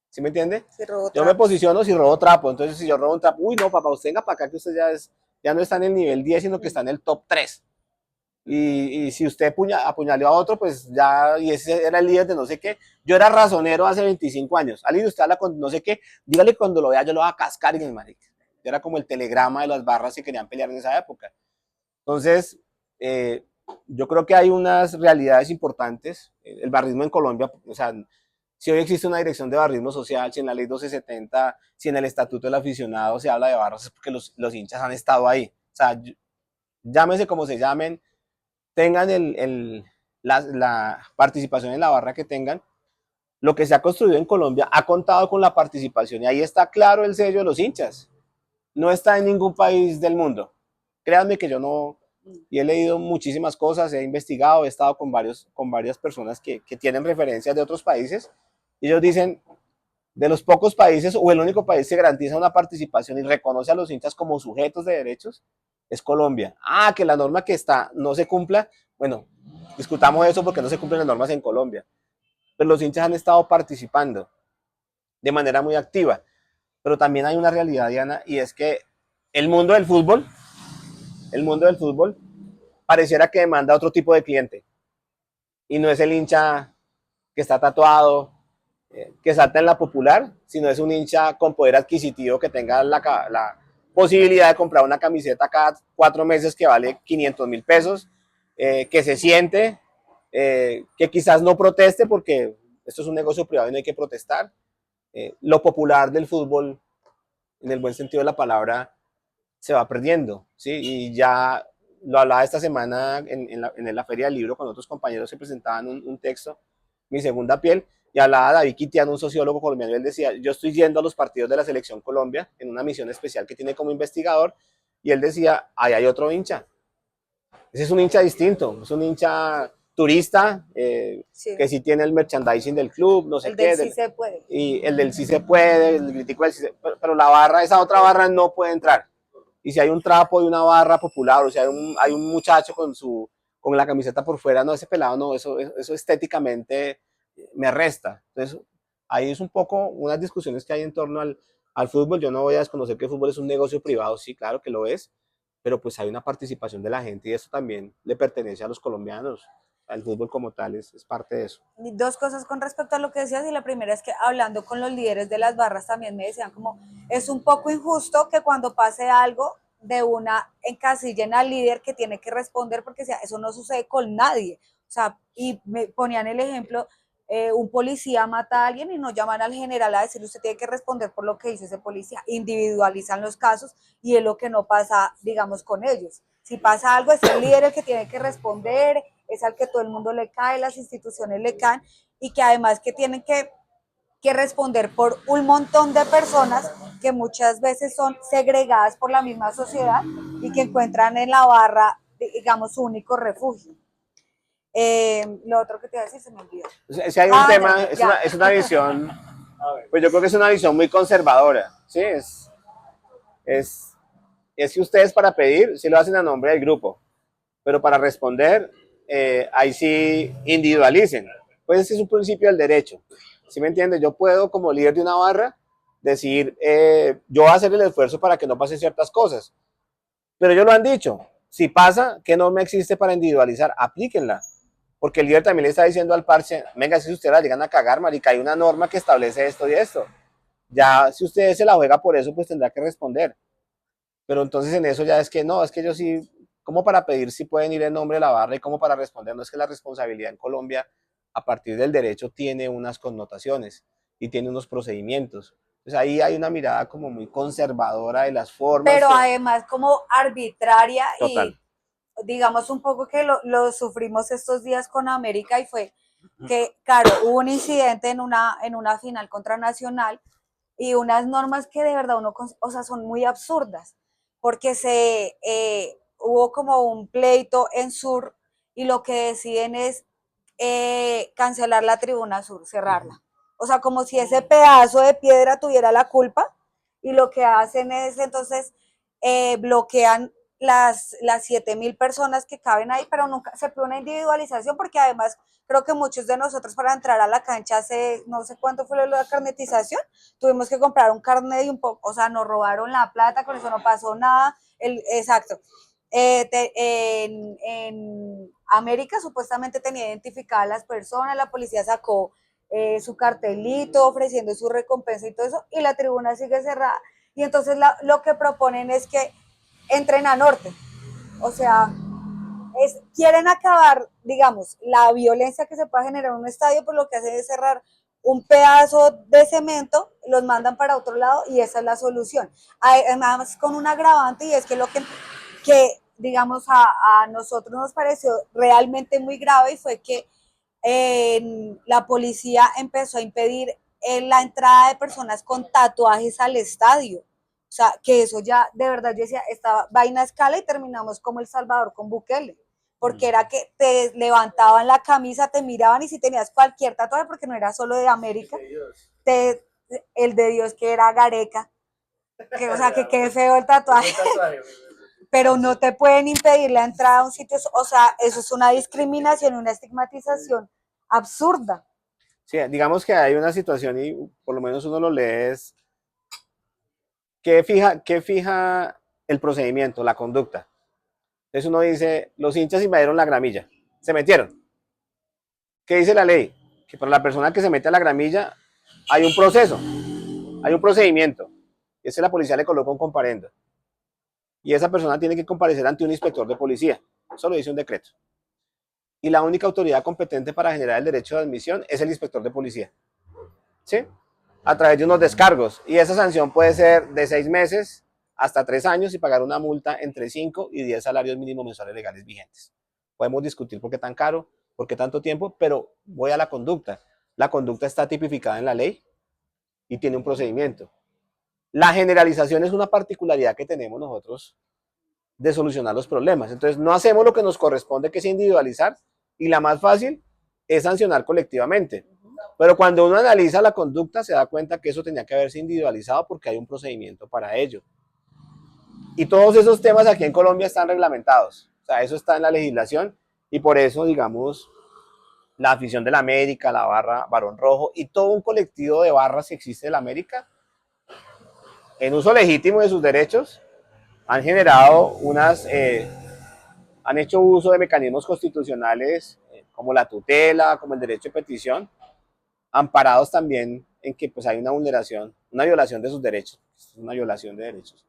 ¿sí me entiende? Sí, robó Yo me trapos. posiciono si robo trapo, entonces si yo robo un trapo, uy, no, papá, usted venga para acá que usted ya no está en el nivel 10, sino que está en el top 3. Y si usted apuñaleó a otro, pues ya, y ese era el líder de no sé qué. Yo era razonero hace 25 años. Alguien de usted habla con no sé qué, dígale cuando lo vea, yo lo voy a cascar y el marica. Yo era como el telegrama de las barras que querían pelear en esa época. Entonces, eh, yo creo que hay unas realidades importantes. El barrismo en Colombia, o sea, si hoy existe una dirección de barrismo social, si en la ley 1270, si en el estatuto del aficionado se habla de barras, es porque los hinchas han estado ahí. O sea, llámese como se llamen, tengan la participación en la barra que tengan, lo que se ha construido en Colombia ha contado con la participación y ahí está claro el sello de los hinchas. No está en ningún país del mundo. Créanme que yo no, y he leído muchísimas cosas, he investigado, he estado con varias personas que tienen referencias de otros países y ellos dicen, de los pocos países o el único país que garantiza una participación y reconoce a los hinchas como sujetos de derechos es Colombia. Ah, que la norma que está no se cumpla, bueno, discutamos eso porque no se cumplen las normas en Colombia, pero los hinchas han estado participando de manera muy activa. Pero también hay una realidad, Diana, y es que el mundo del fútbol, el mundo del fútbol, pareciera que demanda otro tipo de cliente. Y no es el hincha que está tatuado, que salta en la popular, sino es un hincha con poder adquisitivo que tenga la posibilidad de comprar una camiseta cada 4 meses que vale 500.000 pesos, que se siente, que quizás no proteste porque esto es un negocio privado y no hay que protestar. Lo popular del fútbol, en el buen sentido de la palabra, se va perdiendo, ¿sí? Y ya lo hablaba esta semana en la Feria del Libro con otros compañeros que presentaban un texto, Mi Segunda Piel, y hablaba David Quitiano, un sociólogo colombiano, y él decía, yo estoy yendo a los partidos de la Selección Colombia en una misión especial que tiene como investigador, y él decía, ahí hay otro hincha. Ese es un hincha distinto, es un hincha turista, Sí, que sí tiene el merchandising del club, no sé el del qué, sí se puede. y el del sí se puede, el crítico del sí se, pero la barra, esa otra barra no puede entrar. Y si hay un trapo de una barra popular, o si hay un muchacho con la camiseta por fuera, no, ese pelado no, eso estéticamente me resta. Entonces, ahí es un poco unas discusiones que hay en torno al fútbol. Yo no voy a desconocer que el fútbol es un negocio privado, sí, claro que lo es, pero pues hay una participación de la gente y eso también le pertenece a los colombianos. El fútbol como tal es parte de eso. Dos cosas con respecto a lo que decías, y la primera es que hablando con los líderes de las barras también me decían como es un poco injusto que cuando pase algo de una encasillen al líder que tiene que responder porque eso no sucede con nadie. O sea, y me ponían el ejemplo, un policía mata a alguien y no llaman al general a decir usted tiene que responder por lo que hizo ese policía, individualizan los casos y es lo que no pasa, digamos, con ellos. Si pasa algo es el líder el que tiene que responder, es al que todo el mundo le cae, las instituciones le caen y que además que tienen que responder por un montón de personas que muchas veces son segregadas por la misma sociedad y que encuentran en la barra, digamos, su único refugio. Lo otro que te iba a decir se me olvidó. Si hay un Ah, tema, ya. es una visión, pues yo creo que es una visión muy conservadora, ¿sí? Es, es que ustedes para pedir sí lo hacen a nombre del grupo, pero para responder, ahí sí individualicen. Pues ese es un principio del derecho. ¿Sí me entiendes? Yo puedo, como líder de una barra, decir, yo voy a hacer el esfuerzo para que no pasen ciertas cosas. Pero ellos lo han dicho. Si pasa, ¿qué norma existe para individualizar? Aplíquenla. Porque el líder también le está diciendo al parche, venga, si ustedes la llegan a cagar, marica, hay una norma que establece esto y esto. Ya, si ustedes se la juega por eso, pues tendrá que responder. Pero entonces en eso ya es que no, es que ellos sí, como para pedir si pueden ir en nombre de la barra y como para responder, no es que la responsabilidad en Colombia a partir del derecho tiene unas connotaciones y tiene unos procedimientos. Entonces ahí hay una mirada como muy conservadora de las formas Pero que, además como arbitraria total. y digamos un poco que lo sufrimos estos días con América y fue que, claro, hubo un incidente en una final contra Nacional y unas normas que de verdad uno, o sea, son muy absurdas, porque hubo como un pleito en Sur y lo que deciden es cancelar la tribuna Sur, cerrarla. O sea, como si ese pedazo de piedra tuviera la culpa y lo que hacen es entonces bloquean las 7.000 personas que caben ahí, pero nunca se pide una individualización porque además creo que muchos de nosotros para entrar a la cancha hace no sé cuánto fue la carnetización, tuvimos que comprar un carnet y un poco, o sea, nos robaron la plata, con eso no pasó nada, exacto. En América supuestamente tenía identificadas las personas, la policía sacó su cartelito ofreciendo su recompensa y todo eso, y la tribuna sigue cerrada. Y entonces lo que proponen es que entren a norte. O sea, quieren acabar, digamos, la violencia que se pueda generar en un estadio, pues lo que hacen es cerrar un pedazo de cemento, los mandan para otro lado y esa es la solución. Además, con un agravante y es que que digamos, a nosotros nos pareció realmente muy grave y fue que la policía empezó a impedir la entrada de personas con tatuajes al estadio. O sea, que eso ya, de verdad, yo decía, esta vaina escala y terminamos como El Salvador con Bukele. Porque era que te levantaban la camisa, te miraban y si tenías cualquier tatuaje, porque no era solo de América, te, el de Dios que era Gareca, que, o sea, que quede feo el tatuaje, pero no te pueden impedir la entrada a un sitio, o sea, eso es una discriminación, una estigmatización absurda. Sí, digamos que hay una situación y por lo menos uno lo lee es, qué fija el procedimiento, la conducta? Entonces uno dice, los hinchas invadieron la gramilla, se metieron. ¿Qué dice la ley? Que para la persona que se mete a la gramilla hay un proceso, hay un procedimiento. Y ese la policía le coloca un comparendo. Y esa persona tiene que comparecer ante un inspector de policía. Eso lo dice un decreto. Y la única autoridad competente para generar el derecho de admisión es el inspector de policía. ¿Sí? A través de unos descargos. Y esa sanción puede ser de 6 meses hasta 3 años y pagar una multa entre 5 y 10 salarios mínimos mensuales legales vigentes. Podemos discutir por qué tan caro, por qué tanto tiempo, pero voy a la conducta. la conducta está tipificada en la ley y tiene un procedimiento. La generalización es una particularidad que tenemos nosotros de solucionar los problemas. Entonces, no hacemos lo que nos corresponde, que es individualizar, y la más fácil es sancionar colectivamente. Pero cuando uno analiza la conducta, se da cuenta que eso tenía que haberse individualizado porque hay un procedimiento para ello. Y todos esos temas aquí en Colombia están reglamentados. O sea, eso está en la legislación y por eso, digamos, la afición de la América, la barra Barón Rojo y todo un colectivo de barras que existe en la América, en uso legítimo de sus derechos, han generado han hecho uso de mecanismos constitucionales como la tutela, como el derecho de petición, amparados también en que pues hay una vulneración, una violación de sus derechos, una violación de derechos.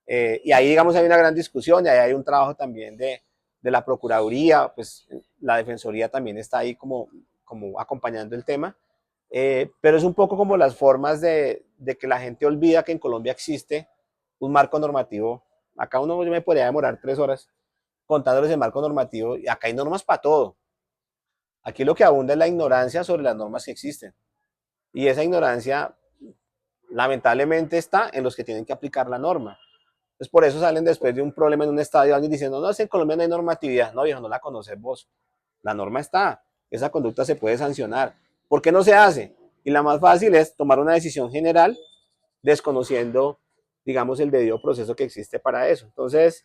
Y ahí, digamos, hay una gran discusión y ahí hay un trabajo también de la Procuraduría, pues la Defensoría también está ahí como acompañando el tema, pero es un poco como las formas de que la gente olvida que en Colombia existe un marco normativo. Acá uno yo me podría demorar 3 horas contándoles el marco normativo y acá hay normas para todo. Aquí lo que abunda es la ignorancia sobre las normas que existen. Y esa ignorancia lamentablemente está en los que tienen que aplicar la norma. Entonces por eso salen después de un problema en un estadio y diciendo, no, es que en Colombia no hay normatividad. No, viejo, no la conoces vos. La norma está. Esa conducta se puede sancionar. ¿Por qué no se hace? Y la más fácil es tomar una decisión general desconociendo, digamos, el debido proceso que existe para eso. Entonces,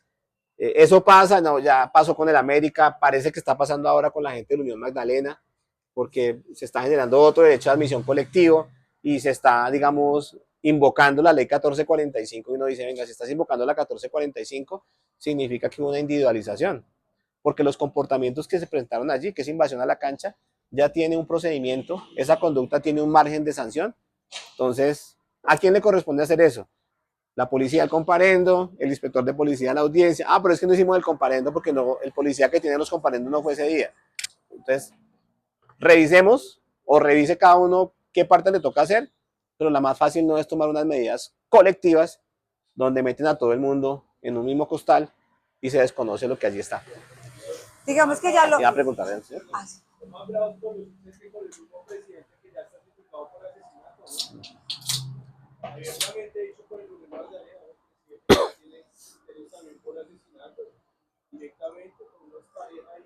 eso pasa, no, ya pasó con el América, parece que está pasando ahora con la gente de la Unión Magdalena, porque se está generando otro derecho de admisión colectivo y se está, digamos, invocando la ley 1445 y uno dice, venga, si estás invocando la 1445, significa que hubo una individualización, porque los comportamientos que se presentaron allí, que es invasión a la cancha, ya tiene un procedimiento, esa conducta tiene un margen de sanción. Entonces, ¿a quién le corresponde hacer eso? La policía al comparendo, el inspector de policía a la audiencia. Ah, pero es que no hicimos el comparendo porque no, el policía que tiene los comparendos no fue ese día. Entonces, revisemos o revise cada uno qué parte le toca hacer, pero la más fácil no es tomar unas medidas colectivas donde meten a todo el mundo en un mismo costal y se desconoce lo que allí está. Digamos que ya lo... Iba a preguntar, ¿sí? Ah, sí.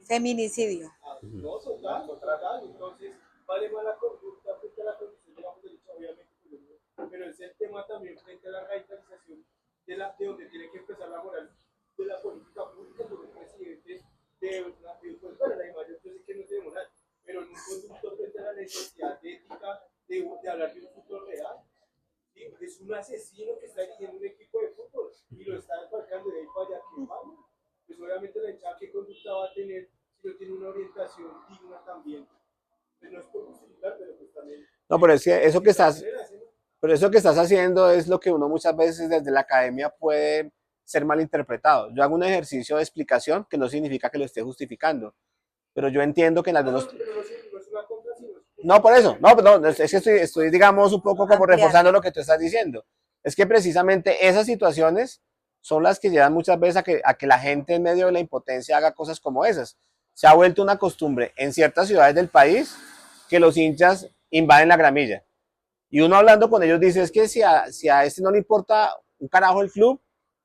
Feminicidio. No, total, total. Entonces, vale más la conducta frente a la condición de la derecha, obviamente, pero es el tema también frente a la radicalización de donde tiene que empezar la moral de la política pública por un presidente pues bueno, la imagen yo sé que no tiene moral, pero en un conducto frente a la necesidad de ética de hablar de un futuro real. ¿Sí? Es un asesino que está dirigiendo un equipo de fútbol y lo está desmarcando de ahí para allá que vamos. Pues obviamente la hinchada qué conducta va a tener si no tiene una orientación digna también. Pues no es por justificar, pero pues también. No, pero es que eso que estás haciendo es lo que uno muchas veces desde la academia puede ser malinterpretado. Yo hago un ejercicio de explicación que no significa que lo esté justificando, pero yo entiendo que en algunos... Pero no es una contra, sino No, por eso, no, es que estoy, digamos, un poco como reforzando lo que tú estás diciendo. Es que precisamente esas situaciones son las que llevan muchas veces a que la gente en medio de la impotencia haga cosas como esas. Se ha vuelto una costumbre en ciertas ciudades del país que los hinchas invaden la gramilla. Y uno hablando con ellos dice, es que si a este no le importa un carajo el club,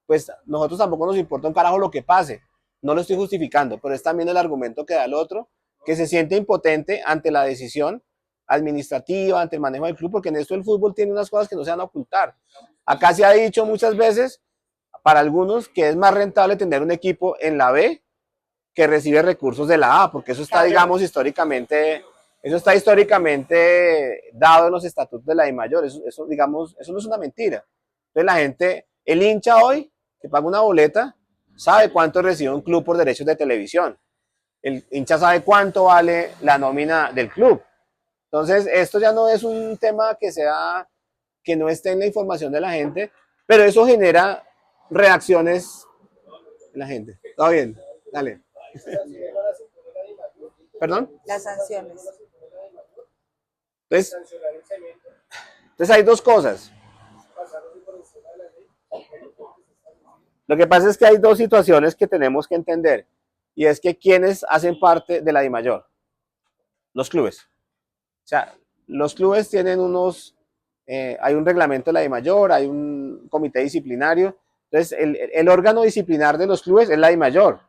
pues nosotros tampoco nos importa un carajo lo que pase. No lo estoy justificando, pero es también el argumento que da el otro, que se siente impotente ante la decisión administrativa, ante el manejo del club, porque en esto el fútbol tiene unas cosas que no se van a ocultar. Acá se ha dicho muchas veces, para algunos, que es más rentable tener un equipo en la B que recibe recursos de la A, porque eso está, digamos, históricamente dado en los estatutos de la DIMAYOR. Eso, digamos, eso no es una mentira. Entonces la gente, el hincha hoy, que paga una boleta, sabe cuánto recibe un club por derechos de televisión. El hincha sabe cuánto vale la nómina del club. Entonces, esto ya no es un tema que no esté en la información de la gente, pero eso genera reacciones en la gente. Todo bien, dale. ¿Perdón? Las sanciones. Entonces hay dos cosas. Lo que pasa es que hay dos situaciones que tenemos que entender, y es que quienes hacen parte de la DIMAYOR, los clubes. O sea, Los clubes tienen hay un reglamento de la DIMAYOR, hay un comité disciplinario. Entonces, el órgano disciplinar de los clubes es la DIMAYOR.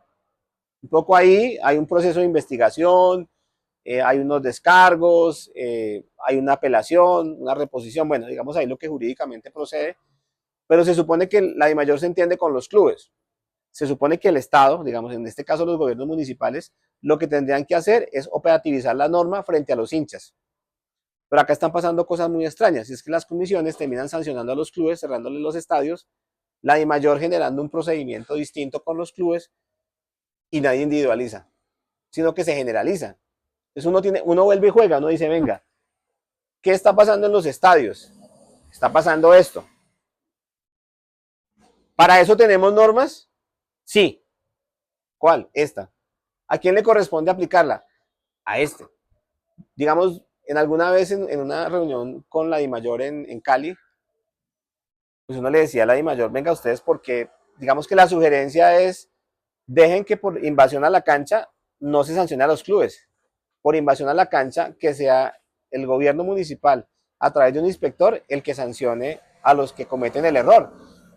Un poco ahí hay un proceso de investigación, hay unos descargos, hay una apelación, una reposición, bueno, digamos ahí lo que jurídicamente procede, pero se supone que la DIMAYOR se entiende con los clubes. Se supone que el Estado, digamos en este caso los gobiernos municipales, lo que tendrían que hacer es operativizar la norma frente a los hinchas. Pero acá están pasando cosas muy extrañas, y es que las comisiones terminan sancionando a los clubes, cerrándoles los estadios, la DIMAYOR generando un procedimiento distinto con los clubes y nadie individualiza, sino que se generaliza. Entonces uno vuelve y juega, uno dice, venga, ¿qué está pasando en los estadios? Está pasando esto. ¿Para eso tenemos normas? Sí. ¿Cuál? Esta. ¿A quién le corresponde aplicarla? A este. Digamos, en alguna vez en una reunión con la DIMAYOR en Cali, pues uno le decía a la DIMAYOR, venga ustedes, porque digamos que la sugerencia es, dejen que por invasión a la cancha no se sancione a los clubes. Por invasión a la cancha, que sea el gobierno municipal, a través de un inspector, el que sancione a los que cometen el error.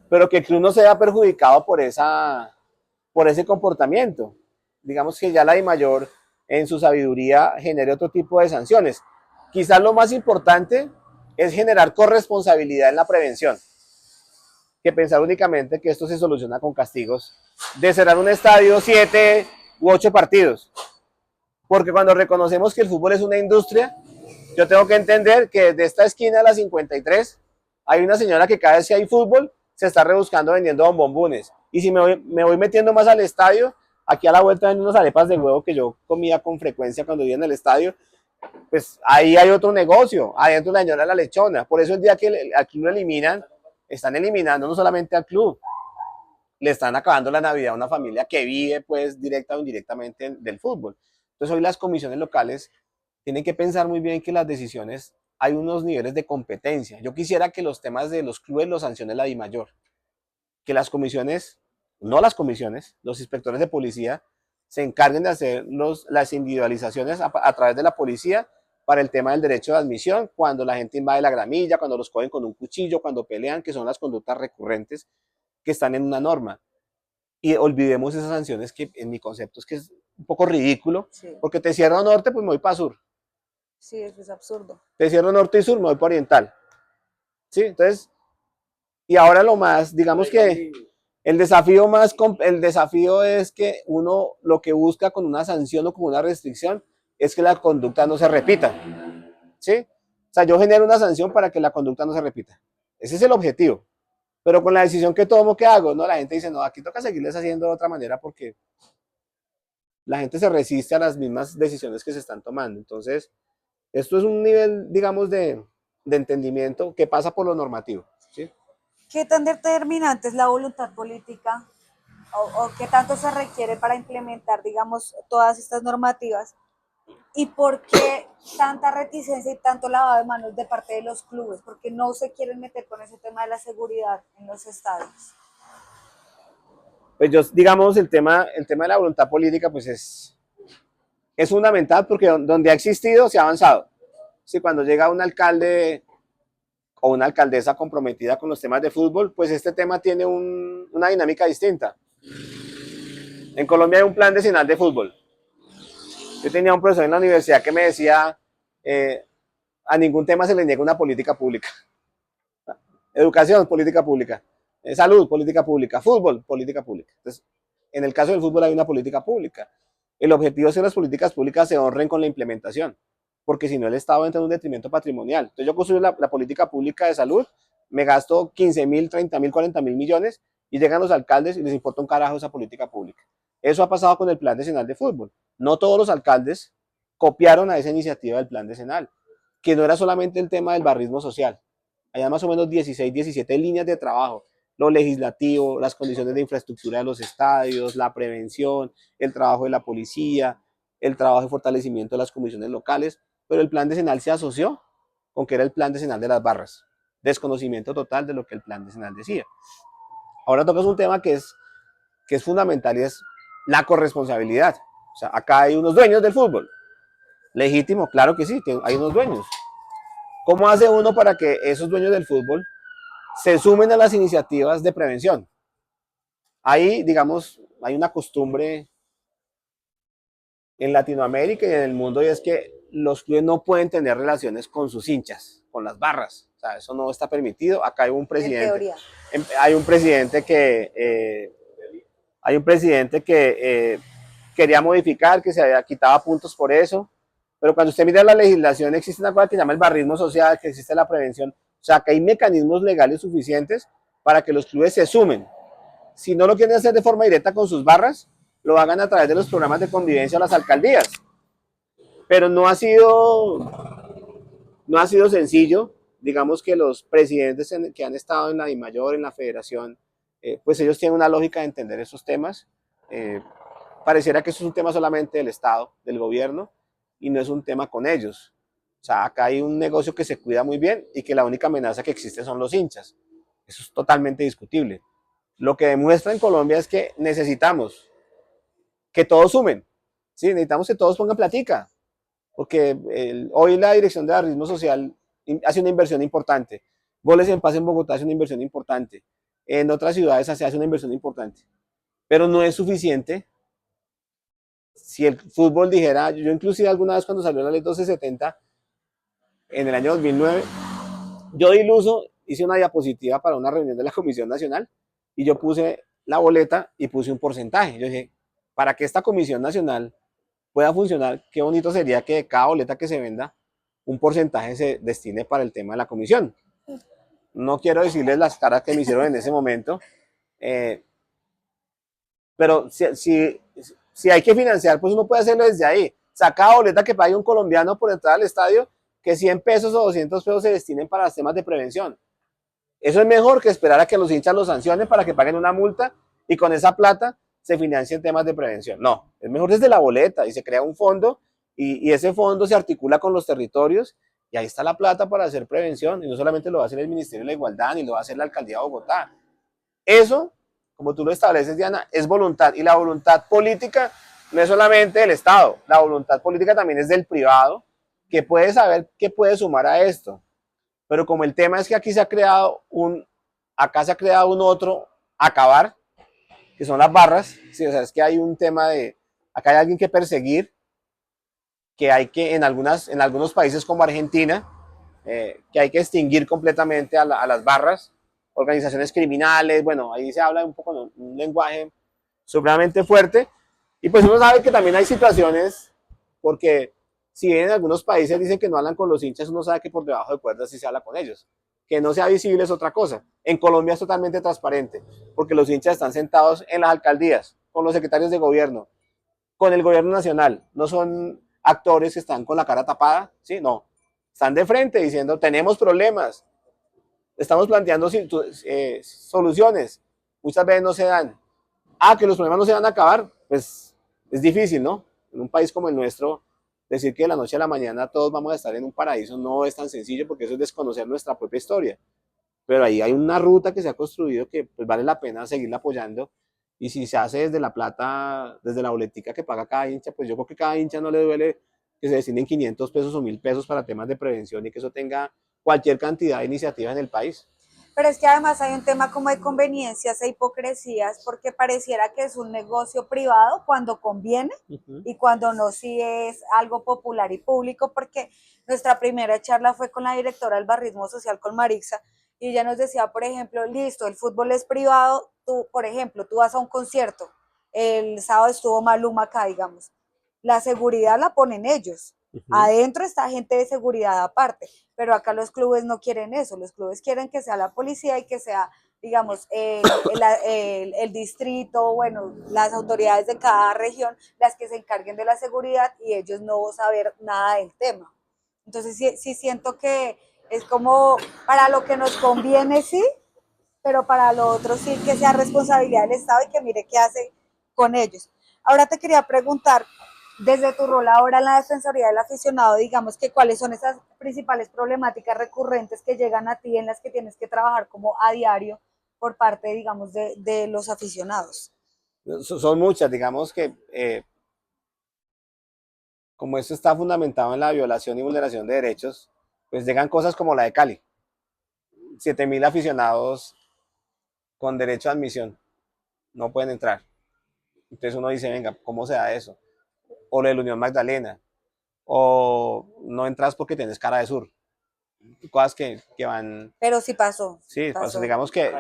Pero que el club no sea perjudicado por ese comportamiento. Digamos que ya la DIMAYOR, en su sabiduría, genere otro tipo de sanciones. Quizás lo más importante es generar corresponsabilidad en la prevención, que pensar únicamente que esto se soluciona con castigos de cerrar un estadio 7 u 8 partidos. Porque cuando reconocemos que el fútbol es una industria, yo tengo que entender que desde esta esquina a la 53 hay una señora que cada vez que hay fútbol se está rebuscando vendiendo bombombones. Y si me voy metiendo más al estadio, aquí a la vuelta venden unas arepas de huevo que yo comía con frecuencia cuando vivía en el estadio, pues ahí hay otro negocio, adentro la señora la lechona. Por eso el día que al club lo eliminan, están eliminando no solamente al club, le están acabando la Navidad a una familia que vive pues directa o indirectamente del fútbol. Entonces hoy las comisiones locales tienen que pensar muy bien que las decisiones, hay unos niveles de competencia. Yo quisiera que los temas de los clubes los sancione la DIMAYOR, que las comisiones, no las comisiones, los inspectores de policía se encarguen de hacer las individualizaciones a través de la policía para el tema del derecho de admisión, cuando la gente invade la gramilla, cuando los cogen con un cuchillo, cuando pelean, que son las conductas recurrentes que están en una norma. Y olvidemos esas sanciones que en mi concepto es que es un poco ridículo, Sí, porque te cierro norte, pues me voy para sur. sí, eso es absurdo. Te cierro norte y sur, me voy para oriental. ¿Sí? Entonces, y ahora lo más, digamos que el desafío es que uno lo que busca con una sanción o con una restricción es que la conducta no se repita. ¿Sí? O sea, yo genero una sanción para que la conducta no se repita. Ese es el objetivo. Pero con la decisión que tomo, ¿qué hago? No, la gente dice, no, aquí toca seguirles haciendo de otra manera porque la gente se resiste a las mismas decisiones que se están tomando. Entonces, esto es un nivel, digamos, de entendimiento que pasa por lo normativo. ¿Sí? ¿Qué tan determinante es la voluntad política o qué tanto se requiere para implementar, digamos, todas estas normativas? ¿Y por qué tanta reticencia y tanto lavado de manos de parte de los clubes? Porque no se quieren meter con ese tema de la seguridad en los estadios. Pues yo, digamos, el tema de la voluntad política, pues es fundamental porque donde ha existido se ha avanzado. Si cuando llega un alcalde o una alcaldesa comprometida con los temas de fútbol, pues este tema tiene una dinámica distinta. En Colombia hay un plan decenal de fútbol. Yo tenía un profesor en la universidad que me decía, a ningún tema se le niega una política pública. Educación, política pública. Salud, política pública. Fútbol, política pública. Entonces, en el caso del fútbol hay una política pública. El objetivo es que las políticas públicas se honren con la implementación, porque si no el Estado entra en un detrimento patrimonial. Entonces yo construyo la política pública de salud, me gasto 15.000, 30.000, 40.000 millones y llegan los alcaldes y les importa un carajo esa política pública. Eso ha pasado con el Plan Decenal de Fútbol. No todos los alcaldes copiaron a esa iniciativa del Plan Decenal, que no era solamente el tema del barrismo social. Había más o menos 16, 17 líneas de trabajo. Lo legislativo, las condiciones de infraestructura de los estadios, la prevención, el trabajo de la policía, el trabajo de fortalecimiento de las comisiones locales, pero el plan decenal se asoció con que era el plan decenal de las barras. Desconocimiento total de lo que el plan decenal decía. Ahora tocas un tema que es fundamental y es la corresponsabilidad. O sea, acá hay unos dueños del fútbol. Legítimo, claro que sí, hay unos dueños. ¿Cómo hace uno para que esos dueños del fútbol se sumen a las iniciativas de prevención? Ahí, digamos, hay una costumbre en Latinoamérica y en el mundo, y es que los clubes no pueden tener relaciones con sus hinchas, con las barras. O sea, eso no está permitido. Acá En teoría. hay un presidente quería modificar, que se había quitado puntos por eso, pero cuando usted mira la legislación existe una cosa que se llama el barrismo social, que existe la prevención, o sea, que hay mecanismos legales suficientes para que los clubes se sumen. Si no lo quieren hacer de forma directa con sus barras, lo hagan a través de los programas de convivencia a las alcaldías. Pero no ha sido sencillo. Digamos que los presidentes que han estado en la DIMAYOR, en la federación, pues ellos tienen una lógica de entender esos temas. Eh, Pareciera que eso es un tema solamente del Estado, del gobierno, y no es un tema con ellos. O sea, acá hay un negocio que se cuida muy bien y que la única amenaza que existe son los hinchas. Eso es totalmente discutible. Lo que demuestra en Colombia es que necesitamos que todos sumen, ¿sí? Necesitamos que todos pongan platica, porque hoy la Dirección de Barrismo Social hace una inversión importante. Goles en Paz en Bogotá hace una inversión importante. En otras ciudades se hace una inversión importante. Pero no es suficiente. Si el fútbol dijera, yo inclusive alguna vez cuando salió la ley 1270, en el año 2009, yo de iluso hice una diapositiva para una reunión de la Comisión Nacional y yo puse la boleta y puse un porcentaje. Yo dije, para que esta Comisión Nacional pueda funcionar, qué bonito sería que de cada boleta que se venda, un porcentaje se destine para el tema de la comisión. No quiero decirles las caras que me hicieron en ese momento, eh, pero si hay que financiar, pues uno puede hacerlo desde ahí. Saca boleta que pague un colombiano por entrar al estadio, que 100 pesos o 200 pesos se destinen para los temas de prevención. Eso es mejor que esperar a que los hinchas los sancionen para que paguen una multa y con esa plata se financien temas de prevención. No, es mejor desde la boleta y se crea un fondo y ese fondo se articula con los territorios y ahí está la plata para hacer prevención y no solamente lo va a hacer el Ministerio de la Igualdad ni lo va a hacer la Alcaldía de Bogotá. Eso, como tú lo estableces, Diana, es voluntad y la voluntad política no es solamente del Estado, la voluntad política también es del privado que puede saber qué puede sumar a esto. Pero como el tema es que acá se ha creado un otro acabar, que son las barras, ¿sí? O sea, es que hay un tema acá hay alguien que perseguir, que hay que, en algunos países como Argentina, que hay que extinguir completamente a las barras, organizaciones criminales, bueno, ahí se habla un poco de un lenguaje supremamente fuerte, y pues uno sabe que también hay situaciones, porque si bien en algunos países dicen que no hablan con los hinchas, uno sabe que por debajo de cuerdas sí se habla con ellos. Que no sea visible es otra cosa. En Colombia es totalmente transparente, porque los hinchas están sentados en las alcaldías, con los secretarios de gobierno, con el gobierno nacional. No son actores que están con la cara tapada, ¿sí? No. Están de frente diciendo, tenemos problemas, estamos planteando soluciones, muchas veces no se dan. Que los problemas no se van a acabar, pues es difícil, ¿no? En un país como el nuestro, decir que de la noche a la mañana todos vamos a estar en un paraíso no es tan sencillo porque eso es desconocer nuestra propia historia. Pero ahí hay una ruta que se ha construido que pues, vale la pena seguirla apoyando. Y si se hace desde la plata, desde la boletica que paga cada hincha, pues yo creo que cada hincha no le duele que se destinen 500 pesos o 1000 pesos para temas de prevención y que eso tenga cualquier cantidad de iniciativas en el país. Pero es que además hay un tema como de conveniencias e hipocresías, porque pareciera que es un negocio privado cuando conviene y cuando no, sí es algo popular y público, porque nuestra primera charla fue con la directora del barrismo social, con Marixa, y ella nos decía, por ejemplo, listo, el fútbol es privado, tú, por ejemplo, tú vas a un concierto, el sábado estuvo Maluma acá, digamos, la seguridad la ponen ellos, adentro está gente de seguridad aparte, pero acá los clubes no quieren eso, los clubes quieren que sea la policía y que sea, digamos, el distrito, bueno, las autoridades de cada región las que se encarguen de la seguridad y ellos no saber nada del tema. Entonces sí siento que es como para lo que nos conviene, sí, pero para lo otro sí que sea responsabilidad del Estado y que mire qué hace con ellos. Ahora te quería preguntar, desde tu rol ahora en la Defensoría del Aficionado, digamos que cuáles son esas principales problemáticas recurrentes que llegan a ti en las que tienes que trabajar como a diario por parte, digamos, de los aficionados. Son muchas, digamos que como esto está fundamentado en la violación y vulneración de derechos, pues llegan cosas como la de Cali, 7.000 aficionados con derecho a admisión, no pueden entrar. Entonces uno dice, venga, ¿cómo se da eso? O lo de la Unión Magdalena, o no entras porque tienes cara de sur. Cosas que van, Pero sí pasó, sí, pues pasó. digamos que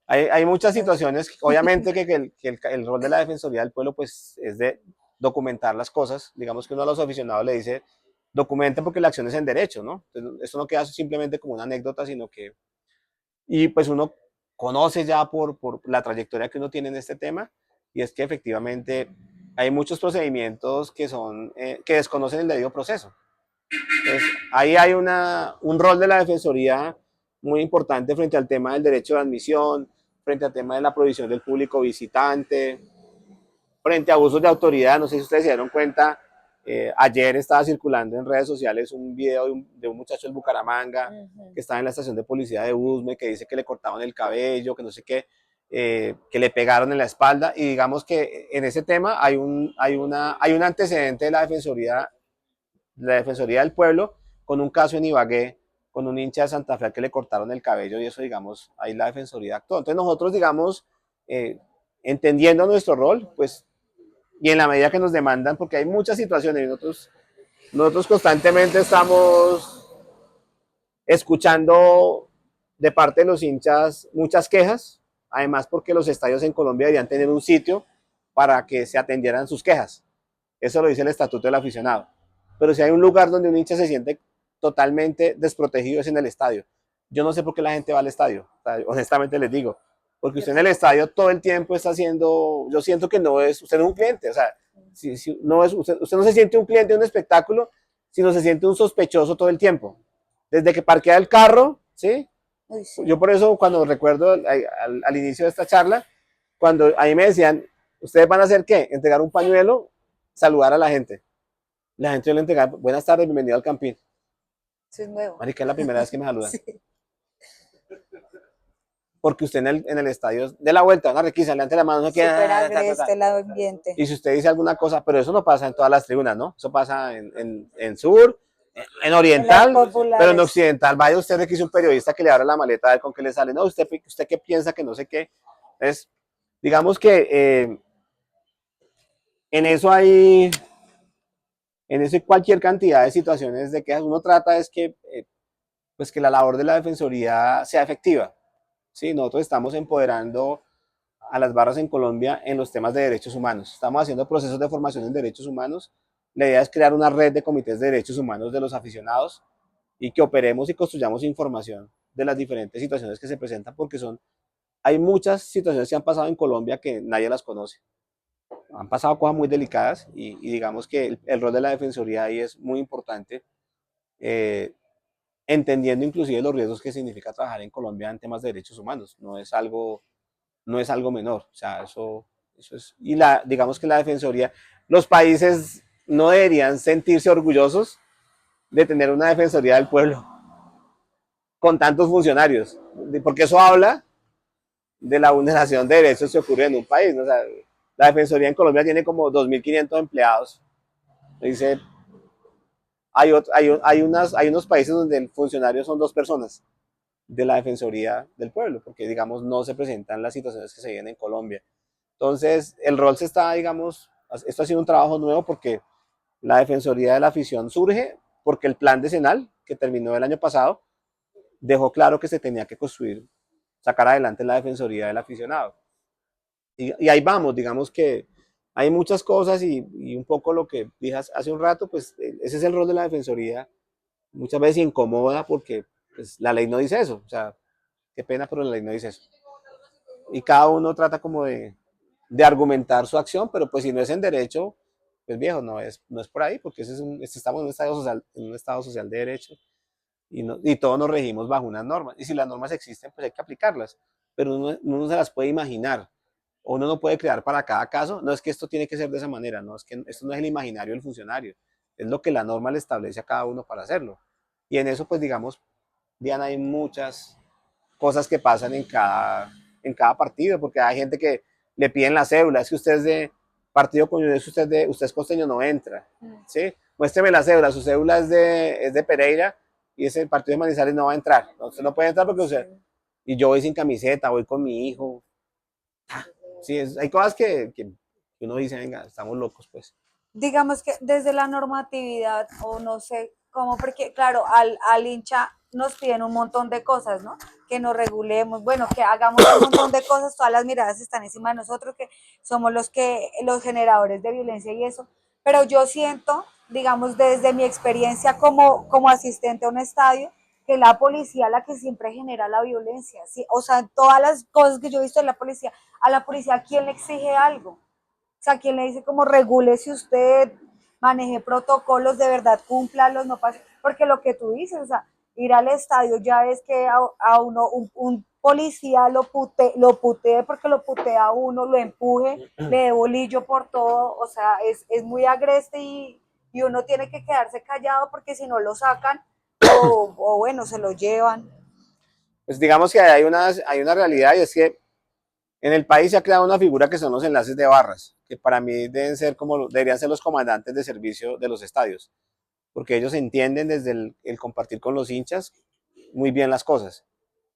hay muchas situaciones, obviamente que el rol de la Defensoría del Pueblo pues es de documentar las cosas, digamos que uno a los aficionados le dice, documenten porque la acción es en derecho, ¿no? Entonces, esto no queda simplemente como una anécdota, sino que, y pues uno conoce ya por la trayectoria que uno tiene en este tema, y es que efectivamente hay muchos procedimientos que desconocen el debido proceso. Entonces, ahí hay un rol de la Defensoría muy importante frente al tema del derecho de admisión, frente al tema de la provisión del público visitante, frente a abusos de autoridad. No sé si ustedes se dieron cuenta, ayer estaba circulando en redes sociales un video de un muchacho del Bucaramanga que estaba en la estación de policía de Usme, que dice que le cortaban el cabello, que no sé qué, que le pegaron en la espalda. Y digamos que en ese tema hay un antecedente de la Defensoría del Pueblo con un caso en Ibagué, con un hincha de Santa Fe que le cortaron el cabello, y eso, digamos, ahí la Defensoría actuó. Entonces nosotros, digamos, eh, entendiendo nuestro rol, pues, y en la medida que nos demandan, porque hay muchas situaciones, y nosotros constantemente estamos escuchando de parte de los hinchas muchas quejas, además porque los estadios en Colombia deberían tener un sitio para que se atendieran sus quejas. Eso lo dice el Estatuto del Aficionado. Pero si hay un lugar donde un hincha se siente totalmente desprotegido es en el estadio. Yo no sé por qué la gente va al estadio, o sea, honestamente les digo, porque usted en el estadio todo el tiempo está haciendo, yo siento que usted no es un cliente, o sea, si no usted no se siente un cliente de un espectáculo, sino se siente un sospechoso todo el tiempo. Desde que parquea el carro, ¿sí? Uy, sí. Yo por eso cuando recuerdo al inicio de esta charla, cuando a mí me decían, ¿ustedes van a hacer qué? Entregar un pañuelo, saludar a la gente. La gente le entrega, buenas tardes, bienvenido al Campín. Eso es nuevo. Marica, es la primera vez que me saludan. Sí. Porque usted en el estadio de la vuelta, una requisa, levante la mano, no Súper queda. agreste el ambiente. Y si usted dice alguna cosa, pero eso no pasa en todas las tribunas, ¿no? Eso pasa en sur, en En las oriental, pero en populares. occidental, vaya usted requise un periodista que le abra la maleta a ver con qué le sale. No, usted qué piensa que no sé qué. Es, digamos que en eso hay, en eso hay cualquier cantidad de situaciones de que uno trata es que, pues que la labor de la defensoría sea efectiva. ¿Sí? Nosotros estamos empoderando a las barras en Colombia en los temas de derechos humanos. Estamos haciendo procesos de formación en derechos humanos. La idea es crear una red de comités de derechos humanos de los aficionados y que operemos y construyamos información de las diferentes situaciones que se presentan, porque hay muchas situaciones que han pasado en Colombia que nadie las conoce. Han pasado cosas muy delicadas y digamos que el rol de la defensoría ahí es muy importante, eh, entendiendo inclusive los riesgos que significa trabajar en Colombia en temas de derechos humanos. No es algo menor. O sea, eso es. Y digamos que la defensoría, los países no deberían sentirse orgullosos de tener una defensoría del pueblo con tantos funcionarios, porque eso habla de la vulneración de derechos que ocurre en un país, ¿no? O sea, la defensoría en Colombia tiene como 2.500 empleados. Dice, hay unos países donde el funcionario son 2 personas de la Defensoría del Pueblo, porque digamos no se presentan las situaciones que se viven en Colombia. Entonces, el rol se está, digamos, esto ha sido un trabajo nuevo porque la Defensoría de la Afición surge porque el plan decenal, que terminó el año pasado, dejó claro que se tenía que construir, sacar adelante la Defensoría del Aficionado. Y ahí vamos, digamos que hay muchas cosas y un poco lo que dije hace un rato, pues ese es el rol de la Defensoría, muchas veces incomoda porque pues, la ley no dice eso, o sea, qué pena, pero la ley no dice eso. Y cada uno trata como de argumentar su acción, pero pues si no es en derecho, pues viejo, no es por ahí, porque estamos en un estado social de derecho y todos nos regimos bajo unas normas. Y si las normas existen, pues hay que aplicarlas, pero uno no se las puede imaginar, o uno no puede crear para cada caso. No es que esto tiene que ser de esa manera, no es que esto no es el imaginario del funcionario, es lo que la norma le establece a cada uno para hacerlo. Y en eso, pues digamos, Diana, hay muchas cosas que pasan en cada partido, porque hay gente que le piden la cédula, es que usted es de partido comunista, usted es costeño, no entra, ¿sí? Muéstreme la cédula, su cédula es de Pereira, y ese partido de Manizales no va a entrar. No, usted no puede entrar porque usted... Y yo voy sin camiseta, voy con mi hijo. Sí, hay cosas que uno dice, venga, estamos locos, pues. Digamos que desde la normatividad, o no sé cómo, porque claro, al hincha nos piden un montón de cosas, ¿no? Que nos regulemos, bueno, que hagamos un montón de cosas, todas las miradas están encima de nosotros, que somos los generadores de violencia y eso. Pero yo siento, digamos, desde mi experiencia como asistente a un estadio, que la policía la que siempre genera la violencia, ¿sí? O sea, todas las cosas que yo he visto de la policía, a la policía, ¿quién le exige algo? O sea, quien le dice como regule si usted maneje protocolos, de verdad cúmplalos, no pase, porque lo que tú dices, o sea, ir al estadio ya es que a uno, un policía lo putee porque lo putea a uno, lo empuje, le dé bolillo por todo, o sea, es muy agreste y uno tiene que quedarse callado porque si no lo sacan o bueno, se lo llevan. Pues digamos que hay una realidad y es que en el país se ha creado una figura que son los enlaces de barras, que para mí deberían ser los comandantes de servicio de los estadios, porque ellos entienden desde el compartir con los hinchas muy bien las cosas.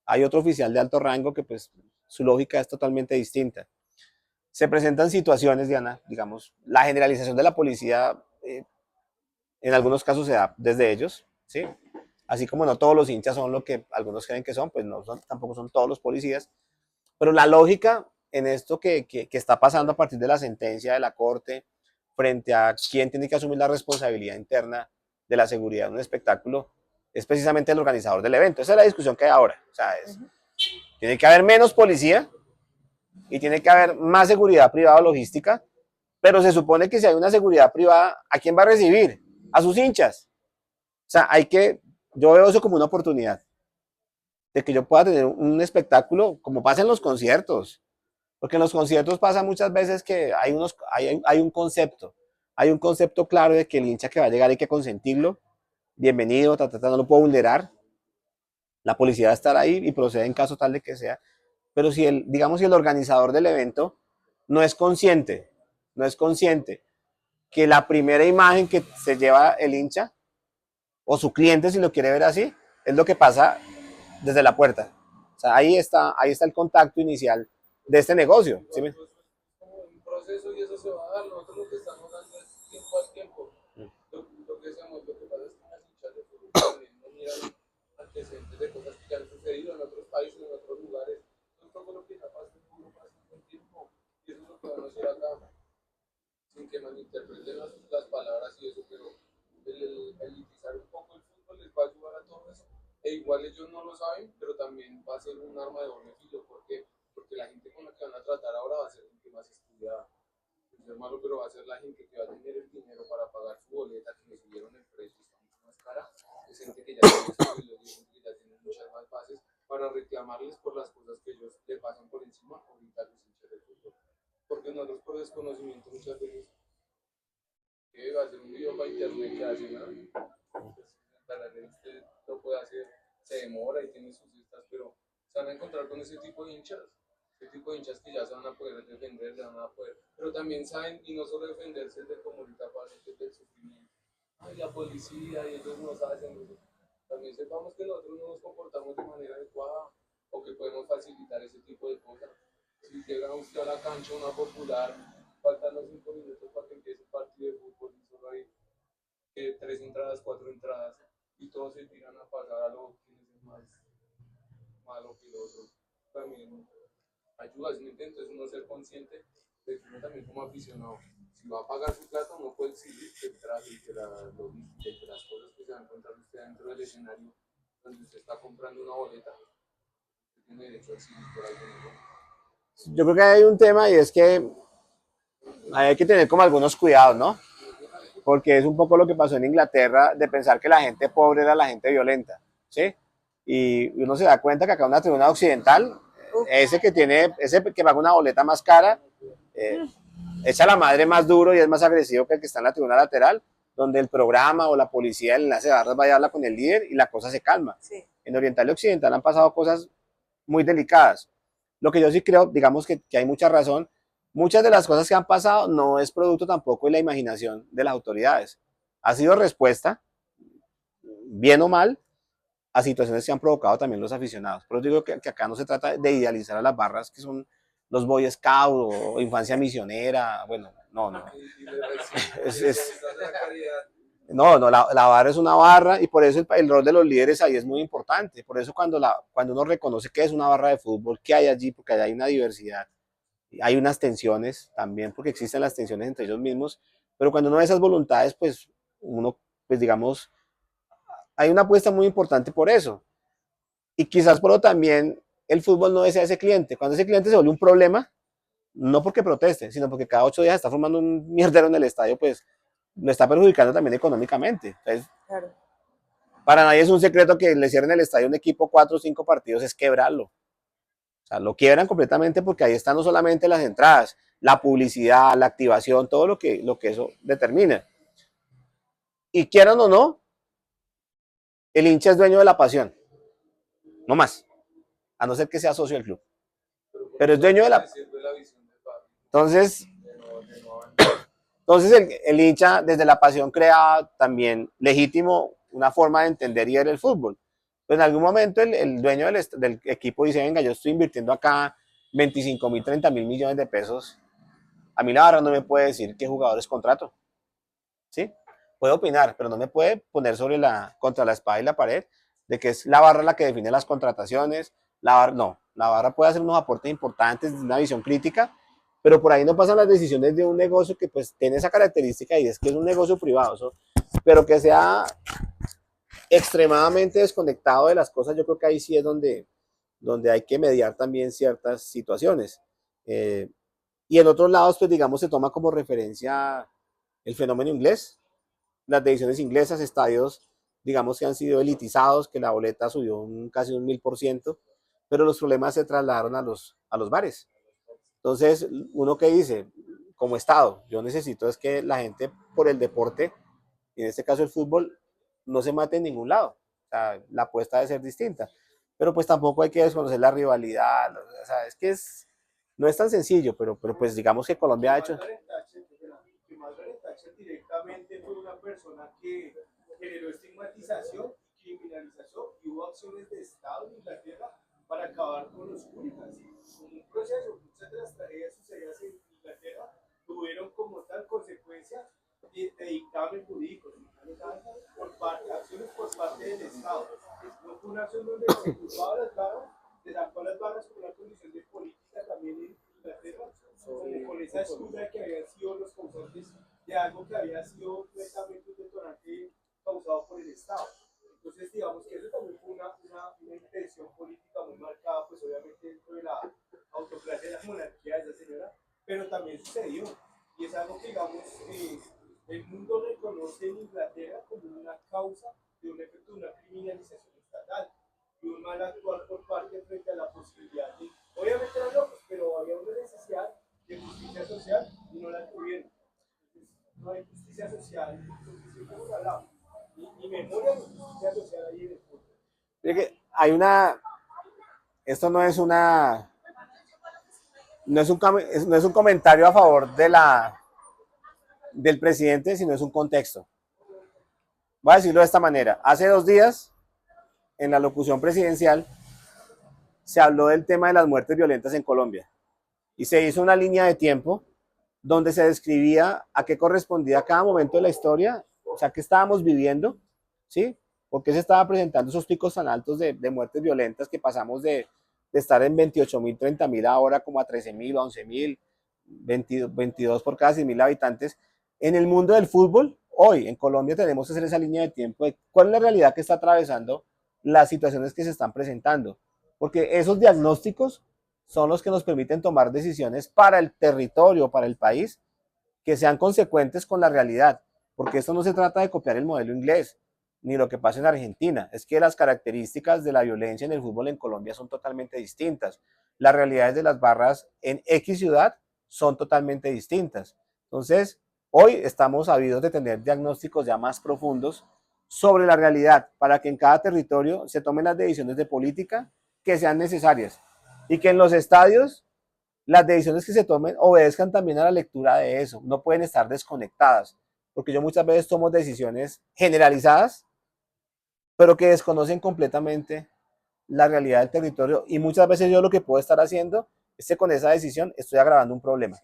Hay otro oficial de alto rango que pues su lógica es totalmente distinta. Se presentan situaciones, Diana, digamos, la generalización de la policía en algunos casos se da desde ellos, ¿sí? Así como no todos los hinchas son lo que algunos creen que son, pues no son, tampoco son todos los policías, pero la lógica en esto que está pasando a partir de la sentencia de la Corte frente a quién tiene que asumir la responsabilidad interna de la seguridad de un espectáculo es precisamente el organizador del evento. Esa es la discusión que hay ahora. O sea, tiene que haber menos policía y tiene que haber más seguridad privada o logística, pero se supone que si hay una seguridad privada, ¿a quién va a recibir? A sus hinchas. O sea, yo veo eso como una oportunidad de que yo pueda tener un espectáculo como pasa en los conciertos. Porque en los conciertos pasa muchas veces que hay hay un concepto claro de que el hincha que va a llegar hay que consentirlo, bienvenido, no lo puedo vulnerar, la policía va a estar ahí y procede en caso tal de que sea, pero digamos, si el organizador del evento no es consciente, no es consciente que la primera imagen que se lleva el hincha, o su cliente si lo quiere ver así, es lo que pasa desde la puerta. O sea, ahí está el contacto inicial de este negocio. ¿Sí? Como un proceso y eso se va a dar. Nosotros lo que estamos dando es tiempo al tiempo. Lo que hacemos, lo que pasa es que las hinchas de fútbol también no miran antecedentes de cosas que ya han sucedido en otros países, en otros lugares. Entonces, todo lo que ya pasó en Europa hace un buen tiempo, y eso es lo que van a hacer acá, sin que malinterpreten las palabras y eso, pero el elitizar un poco el fútbol les va a ayudar a todo eso. E igual ellos no lo saben, pero también va a ser un arma de doble filo. ¿Por qué? Porque la gente con la que van a tratar ahora va a ser gente más estudiada. Es malo, pero va a ser la gente que va a tener el dinero para pagar su boleta, que le subieron el precio, está mucho más cara. Es gente que ya tiene estudios, es gente que ya tiene muchas más bases para reclamarles por las cosas que ellos le pasan por encima ahorita a los hinchas de fútbol. Porque nosotros por desconocimiento muchas veces que va a hacer un video para internet que hace nada. Usted lo puede hacer, se demora y tiene sus listas, pero se van a encontrar con ese tipo de hinchas que ya se van a poder defender, se van a poder, pero también saben, y no solo defenderse de como ahorita pasa, del sufrimiento. Ay, la policía y ellos nos hacen eso. También sepamos que nosotros no nos comportamos de manera adecuada o que podemos facilitar ese tipo de cosas. Si llega usted a la cancha, una popular, faltan los 5 minutos para que empiece el partido de fútbol y solo hay que 3 entradas, 4 entradas y todos se tiran a pasar a lo que es más malo que el otro. También ayuda, ¿sí me entiendes? Entonces uno ser consciente de que uno también como aficionado, si va a pagar su plata, no puede exigir que el trato y que la logística y que las cosas que se va a encontrar usted dentro del escenario donde usted está comprando una boleta, usted tiene derecho a exigir por algo mejor. Yo creo que hay un tema y es que hay que tener como algunos cuidados, ¿no? Porque es un poco lo que pasó en Inglaterra de pensar que la gente pobre era la gente violenta, ¿sí? Y uno se da cuenta que acá en una tribuna occidental, ese que paga una boleta más cara, eh, echa la madre más duro y es más agresivo que el que está en la tribuna lateral, donde el programa o la policía, el enlace de barras va a hablar con el líder y la cosa se calma. Sí. En Oriental y Occidental han pasado cosas muy delicadas. Lo que yo sí creo, digamos que hay mucha razón, muchas de las cosas que han pasado no es producto tampoco de la imaginación de las autoridades. Ha sido respuesta, bien o mal, a situaciones que han provocado también los aficionados. Pero digo que acá no se trata de idealizar a las barras que son los Boy Scouts o infancia misionera, bueno, no, no. Es, no, no, la barra es una barra y por eso el rol de los líderes ahí es muy importante. Por eso cuando uno reconoce que es una barra de fútbol, que hay allí, porque allá hay una diversidad, hay unas tensiones también, porque existen las tensiones entre ellos mismos, pero cuando uno ve esas voluntades, pues uno, pues digamos, hay una apuesta muy importante por eso. Y quizás por eso también el fútbol no desea ese cliente. Cuando ese cliente se vuelve un problema, no porque proteste, sino porque cada 8 días está formando un mierdero en el estadio, pues lo está perjudicando también económicamente. Entonces, Claro. para nadie es un secreto que le cierren el estadio a un equipo 4 o 5 partidos, es quebrarlo. O sea, lo quiebran completamente porque ahí están no solamente las entradas, la publicidad, la activación, todo lo que eso determina. Y quieran o no, el hincha es dueño de la pasión, no más, a no ser que sea socio del club. Pero es dueño de la... Entonces, el hincha desde la pasión crea también legítimo una forma de entender y ver el fútbol. Pues en algún momento el dueño del equipo dice, venga, yo estoy invirtiendo acá 25.000, 30.000 millones de pesos. A mí la barra no me puede decir qué jugadores contrato. ¿Sí? Puede opinar, pero no me puede poner contra la espada y la pared de que es la barra la que define las contrataciones. No, la barra puede hacer unos aportes importantes, una visión crítica, pero por ahí no pasan las decisiones de un negocio que pues tiene esa característica y es que es un negocio privado, pero que sea extremadamente desconectado de las cosas. Yo creo que ahí sí es donde hay que mediar también ciertas situaciones. Y en otros lados, pues digamos, se toma como referencia el fenómeno inglés, las divisiones inglesas, estadios, digamos, que han sido elitizados, que la boleta subió casi un 1000%, pero los problemas se trasladaron a los bares. Entonces, uno que dice, como Estado, yo necesito es que la gente por el deporte, en este caso el fútbol, no se mate en ningún lado. O sea, la apuesta debe ser distinta. Pero pues tampoco hay que desconocer la rivalidad. O sea, es que no es tan sencillo, pero pues digamos que Colombia ha hecho... Margaret Thatcher directamente fue una persona que generó estigmatización, criminalización y hubo acciones de Estado en Inglaterra para acabar con los hooligans. Como un proceso, muchas de las tragedias sucedidas en Inglaterra tuvieron como tal consecuencia de dictamen jurídico, acciones por parte del Estado. No fue una acción donde se culpaba a las barras, se sacó a las barras por una condición de política también en Inglaterra, con esa excusa de que habían sido los causantes de algo que había sido completamente un detonante causado por el Estado. Entonces, digamos que eso también fue una intención política muy marcada, pues obviamente dentro de la autocracia de la monarquía de esa señora, pero también sucedió. Y es algo que, digamos, el mundo reconoce en Inglaterra como una causa de un efecto de una criminalización estatal y un mal actuar por parte frente a la posibilidad de, obviamente eran locos, pero había una necesidad de justicia social y no la tuvieron. Entonces, no hay justicia social, justicia hemos hablado, ni memoria de justicia social ahí en el fútbol. Hay esto no es un comentario a favor del presidente, sino es un contexto. Voy a decirlo de esta manera. Hace 2 días, en la locución presidencial, se habló del tema de las muertes violentas en Colombia y se hizo una línea de tiempo donde se describía a qué correspondía cada momento de la historia, o sea, qué estábamos viviendo, ¿sí? ¿Por qué se estaba presentando esos picos tan altos de muertes violentas que pasamos de estar en 28.000, 30.000 ahora como a 13.000, 11.000, 22 por cada 100.000 habitantes? En el mundo del fútbol, hoy en Colombia tenemos que hacer esa línea de tiempo de cuál es la realidad que está atravesando las situaciones que se están presentando, porque esos diagnósticos son los que nos permiten tomar decisiones para el territorio, para el país, que sean consecuentes con la realidad, porque esto no se trata de copiar el modelo inglés, ni lo que pasa en Argentina, es que las características de la violencia en el fútbol en Colombia son totalmente distintas, las realidades de las barras en X ciudad son totalmente distintas. Entonces, hoy estamos habidos de tener diagnósticos ya más profundos sobre la realidad, para que en cada territorio se tomen las decisiones de política que sean necesarias y que en los estadios las decisiones que se tomen obedezcan también a la lectura de eso, no pueden estar desconectadas, porque yo muchas veces tomo decisiones generalizadas pero que desconocen completamente la realidad del territorio, y muchas veces yo lo que puedo estar haciendo es que con esa decisión estoy agravando un problema,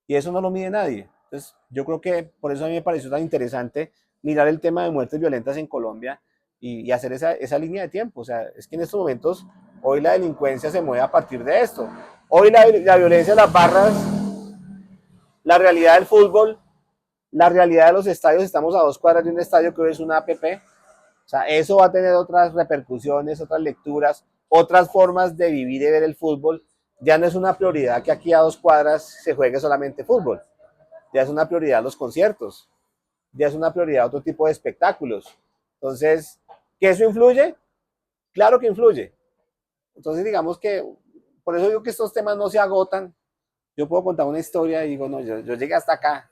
y eso no lo mide nadie. Entonces, yo creo que por eso a mí me pareció tan interesante mirar el tema de muertes violentas en Colombia y hacer esa línea de tiempo. O sea, es que en estos momentos, hoy la delincuencia se mueve a partir de esto. Hoy la violencia de las barras, la realidad del fútbol, la realidad de los estadios, estamos a 2 cuadras de un estadio que hoy es una APP. O sea, eso va a tener otras repercusiones, otras lecturas, otras formas de vivir y ver el fútbol. Ya no es una prioridad que aquí a 2 cuadras se juegue solamente fútbol. Ya es una prioridad los conciertos. Ya es una prioridad otro tipo de espectáculos. Entonces, ¿que eso influye? Claro que influye. Entonces, digamos que, por eso digo que estos temas no se agotan. Yo puedo contar una historia y digo, no, yo llegué hasta acá,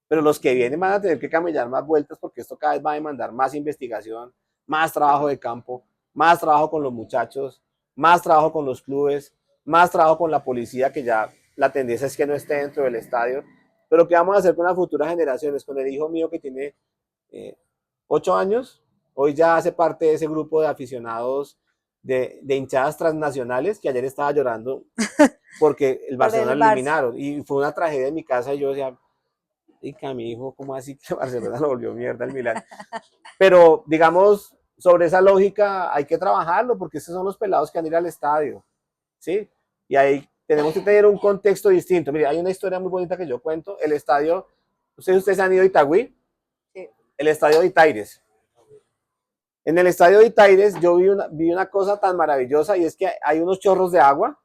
pero los que vienen van a tener que camellar más vueltas porque esto cada vez va a demandar más investigación, más trabajo de campo, más trabajo con los muchachos, más trabajo con los clubes, más trabajo con la policía, que ya la tendencia es que no esté dentro del estadio. Pero ¿qué vamos a hacer con las futuras generaciones? Con el hijo mío que tiene 8 años, hoy ya hace parte de ese grupo de aficionados de hinchadas transnacionales, que ayer estaba llorando porque el Por Barcelona el lo Barça. eliminaron, y fue una tragedia en mi casa, y yo decía, y que a mi hijo, ¿cómo así que Barcelona lo volvió mierda el Milán? Pero, digamos, sobre esa lógica hay que trabajarlo, porque estos son los pelados que van a ir al estadio, ¿sí? Y ahí tenemos que tener un contexto distinto. Mire, hay una historia muy bonita que yo cuento. El estadio, ustedes han ido a Itagüí, Sí. el estadio de Itaires. En el estadio de Itaires yo vi una cosa tan maravillosa, y es que hay unos chorros de agua,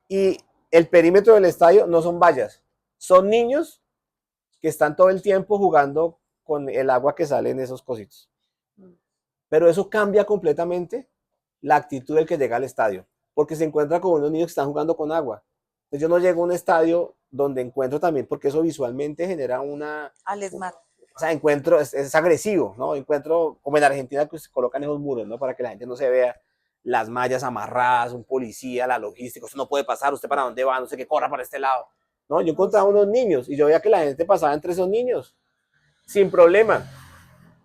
y el perímetro del estadio no son vallas, son niños que están todo el tiempo jugando con el agua que sale en esos cositos. Pero eso cambia completamente la actitud del que llega al estadio, porque se encuentra con unos niños que están jugando con agua. Entonces yo no llego a un estadio donde encuentro también, porque eso visualmente genera una... Al ESMAD. O sea, encuentro, es agresivo, ¿no? Encuentro, como en Argentina, que se colocan esos muros, ¿no? Para que la gente no se vea, las mallas amarradas, un policía, la logística, usted no puede pasar, usted para dónde va, no sé qué, corra para este lado. No, yo encontraba unos niños y yo veía que la gente pasaba entre esos niños, sin problema.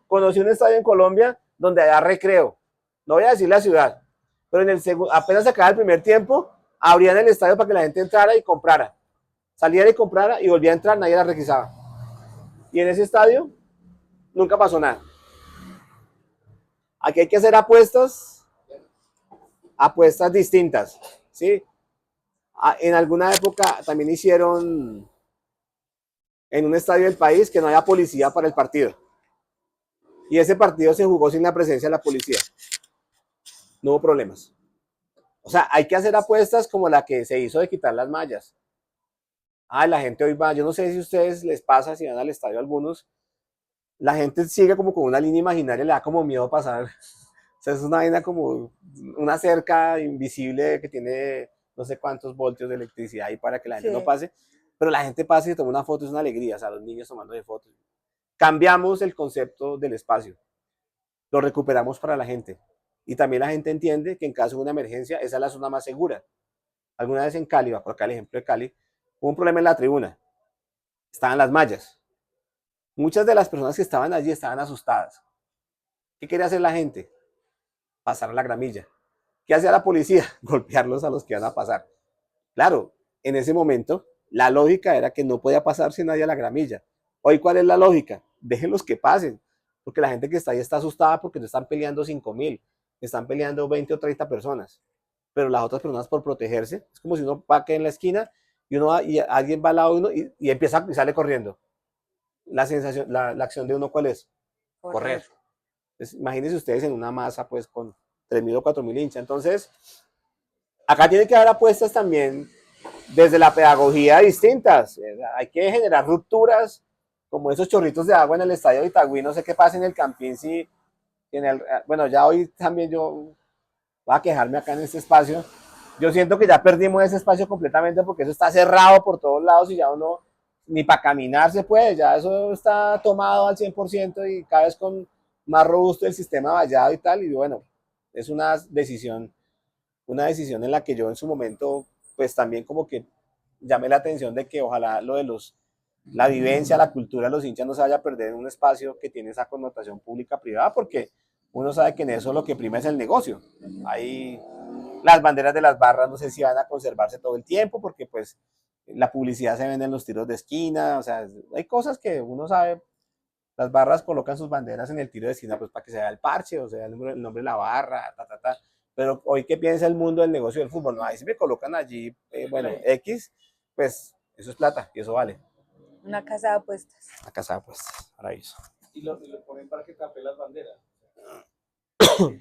Conocí un estadio en Colombia donde había recreo, no voy a decir la ciudad, pero en el apenas acababa el primer tiempo, abrían el estadio para que la gente entrara y comprara. Saliera y comprara y volvía a entrar, nadie la requisaba. Y en ese estadio nunca pasó nada. Aquí hay que hacer apuestas distintas, ¿sí? En alguna época también hicieron en un estadio del país que no había policía para el partido. Y ese partido se jugó sin la presencia de la policía. No hubo problemas. O sea, hay que hacer apuestas como la que se hizo de quitar las mallas. La gente hoy va, yo no sé si a ustedes les pasa, si van al estadio algunos, la gente sigue como con una línea imaginaria, le da como miedo pasar. O sea, es una vaina como una cerca invisible que tiene no sé cuántos voltios de electricidad ahí para que la gente no pase, pero la gente pasa y toma una foto, es una alegría, o sea, los niños tomando de fotos. Cambiamos el concepto del espacio, lo recuperamos para la gente. Y también la gente entiende que en caso de una emergencia, esa es la zona más segura. Alguna vez en Cali, voy a colocar el ejemplo de Cali, hubo un problema en la tribuna, estaban las mallas. Muchas de las personas que estaban allí estaban asustadas. ¿Qué quería hacer la gente? Pasar a la gramilla. ¿Qué hacía la policía? Golpearlos a los que iban a pasar. Claro, en ese momento la lógica era que no podía pasarse nadie a la gramilla. Hoy, ¿cuál es la lógica? Déjenlos que pasen, porque la gente que está ahí está asustada porque no están peleando 5.000, están peleando 20 o 30 personas. Pero las otras personas, por protegerse, es como si uno va en la esquina y uno va, y alguien va al lado de uno y empieza y sale corriendo. La sensación, la acción de uno, ¿cuál es? Correr. Entonces, imagínense ustedes en una masa pues con 3.000 o 4.000 hinchas. Entonces, acá tiene que haber apuestas también desde la pedagogía distintas. Hay que generar rupturas, como esos chorritos de agua en el estadio de Itagüí. No sé qué pasa en el Campín, si en el, bueno, ya hoy también yo voy a quejarme acá en este espacio. Yo siento que ya perdimos ese espacio completamente, porque eso está cerrado por todos lados y ya uno ni para caminar se puede, ya eso está tomado al 100% y cada vez con más robusto el sistema vallado y tal. Y bueno, es una decisión en la que yo en su momento pues también como que llamé la atención de que ojalá lo de los la vivencia, la cultura de los hinchas no se vaya a perder en un espacio que tiene esa connotación pública-privada, porque uno sabe que en eso lo que prima es el negocio. Ahí las banderas de las barras no sé si van a conservarse todo el tiempo, porque pues la publicidad se vende en los tiros de esquina, o sea, hay cosas que uno sabe. Las barras colocan sus banderas en el tiro de esquina pues para que se vea el parche, o sea, el nombre de la barra, ta, ta, ta. Pero hoy, ¿qué piensa el mundo del negocio del fútbol? No, ahí siempre colocan allí, bueno, X, pues eso es plata y eso vale. Una casa de apuestas. La casa, pues, paraíso. Y lo ponen para que tape las banderas.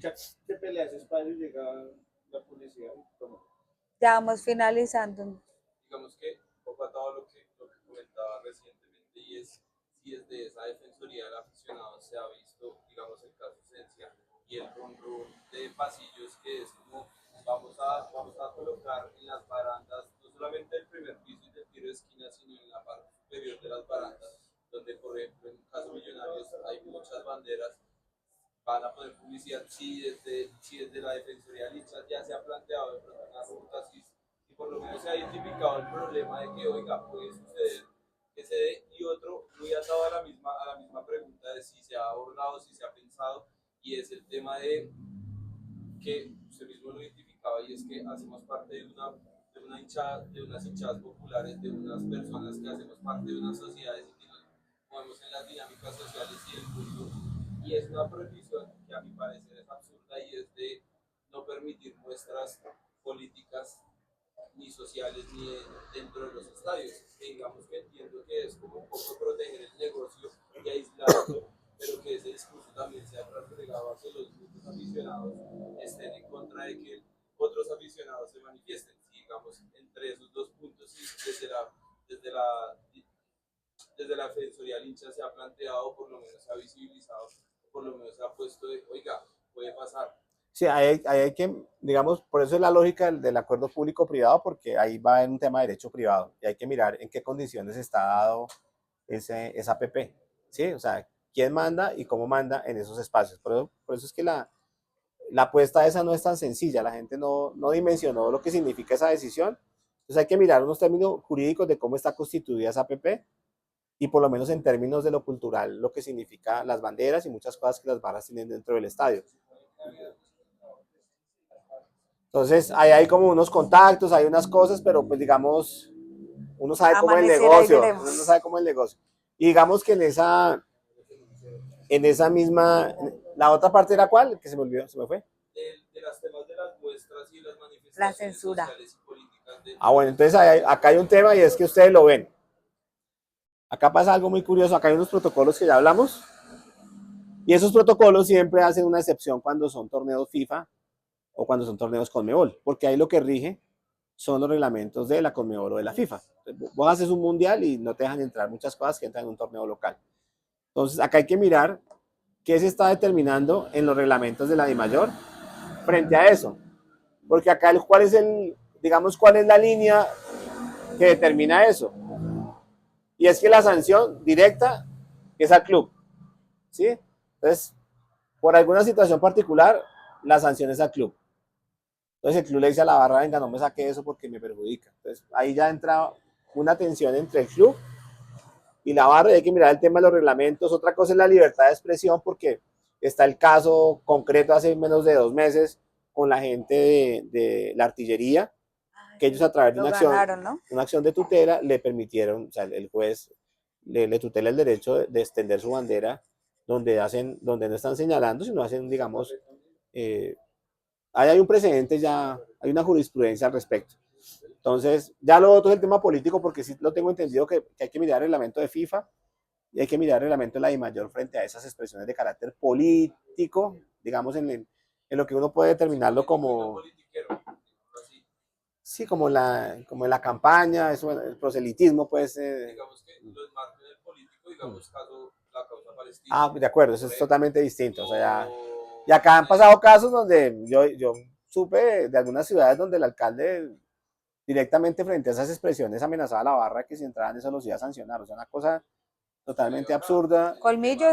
Ya se pelea ese espacio y llega la policía. Ya vamos finalizando. Digamos que un poco atado a lo que comentaba recientemente, y es si desde esa defensoría del aficionado se ha visto, digamos, el caso esencial y el run de pasillos, que es como vamos a colocar en las barandas, no solamente el primer piso y del tiro de esquina, sino en la parte superior de las barandas, donde por ejemplo en un caso Millonarios hay muchas banderas, van a poner publicidad. Si desde la Defensoría del Hincha ya se ha planteado de pronto una ruta, si por lo menos se ha identificado el problema de que, oiga, puede suceder que se dé, y otro muy atado a la misma pregunta de si se ha abordado, si se ha pensado, y es el tema de que usted mismo lo identificaba, y es que hacemos parte de una hinchada, de unas hinchadas populares, de unas personas que hacemos parte de unas sociedades y que nos movemos en las dinámicas sociales y el mundo, y es una prohibición que a mi parecer es absurda, y es de no permitir muestras políticas ni sociales ni dentro de los estadios. Digamos que entiendo que es como un poco proteger el negocio y aislarlo, pero que ese discurso también sea translegado a que los grupos aficionados estén en contra de que otros aficionados se manifiesten. Si, digamos, entre esos dos puntos, desde la Defensoría del Hincha se ha planteado, por lo menos se ha visibilizado, por lo menos se ha puesto de, oiga, puede pasar. Sí, ahí hay que, digamos, por eso es la lógica del acuerdo público-privado, porque ahí va en un tema de derecho privado y hay que mirar en qué condiciones está dado esa APP, ¿sí? O sea, quién manda y cómo manda en esos espacios. Por eso es que la apuesta esa no es tan sencilla, la gente no dimensionó lo que significa esa decisión. Entonces hay que mirar unos términos jurídicos de cómo está constituida esa APP y por lo menos en términos de lo cultural, lo que significa las banderas y muchas cosas que las barras tienen dentro del estadio. Entonces, ahí hay como unos contactos, hay unas cosas, pero pues digamos, uno sabe cómo es el Amanecer ahí negocio, veremos. uno sabe cómo es el negocio. Y digamos que en esa misma, la otra parte era cuál, que se me olvidó, se me fue. De las temas de las muestras y las manifestaciones La censura. sociales y políticas de... Bueno, entonces acá hay un tema y es que ustedes lo ven. Acá pasa algo muy curioso, acá hay unos protocolos que ya hablamos, y esos protocolos siempre hacen una excepción cuando son torneos FIFA o cuando son torneos Conmebol, porque ahí lo que rige son los reglamentos de la Conmebol o de la FIFA. Entonces, vos haces un mundial y no te dejan entrar muchas cosas que entran en un torneo local. Entonces, acá hay que mirar qué se está determinando en los reglamentos de la DIMAYOR frente a eso. Porque acá, ¿cuál es la línea que determina eso? Y es que la sanción directa es al club, ¿sí? Entonces, por alguna situación particular, la sanción es al club. Entonces el club le dice a la barra, venga, no me saque eso porque me perjudica. Entonces ahí ya entra una tensión entre el club y la barra, y hay que mirar el tema de los reglamentos. Otra cosa es la libertad de expresión, porque está el caso concreto hace menos de 2 meses con la gente de la artillería, que ellos a través de una acción de tutela le permitieron, o sea, el juez le tutela el derecho de extender su bandera donde no están señalando, sino hacen, digamos, ahí hay un precedente ya, hay una jurisprudencia al respecto. Entonces, ya lo otro es el tema político, porque sí lo tengo entendido que hay que mirar el reglamento de FIFA y hay que mirar el reglamento de la DIMAYOR frente a esas expresiones de carácter político, digamos, en lo que uno puede determinarlo como... Sí, como la campaña, eso, el proselitismo, pues... Digamos que lo enmarca en el político, digamos, caso la causa palestina. De acuerdo, eso es totalmente distinto. O sea, y acá han pasado casos donde yo supe de algunas ciudades donde el alcalde directamente frente a esas expresiones amenazaba a la barra que si entraban eso los iba a sancionar. O sea, una cosa totalmente absurda. Colmillos.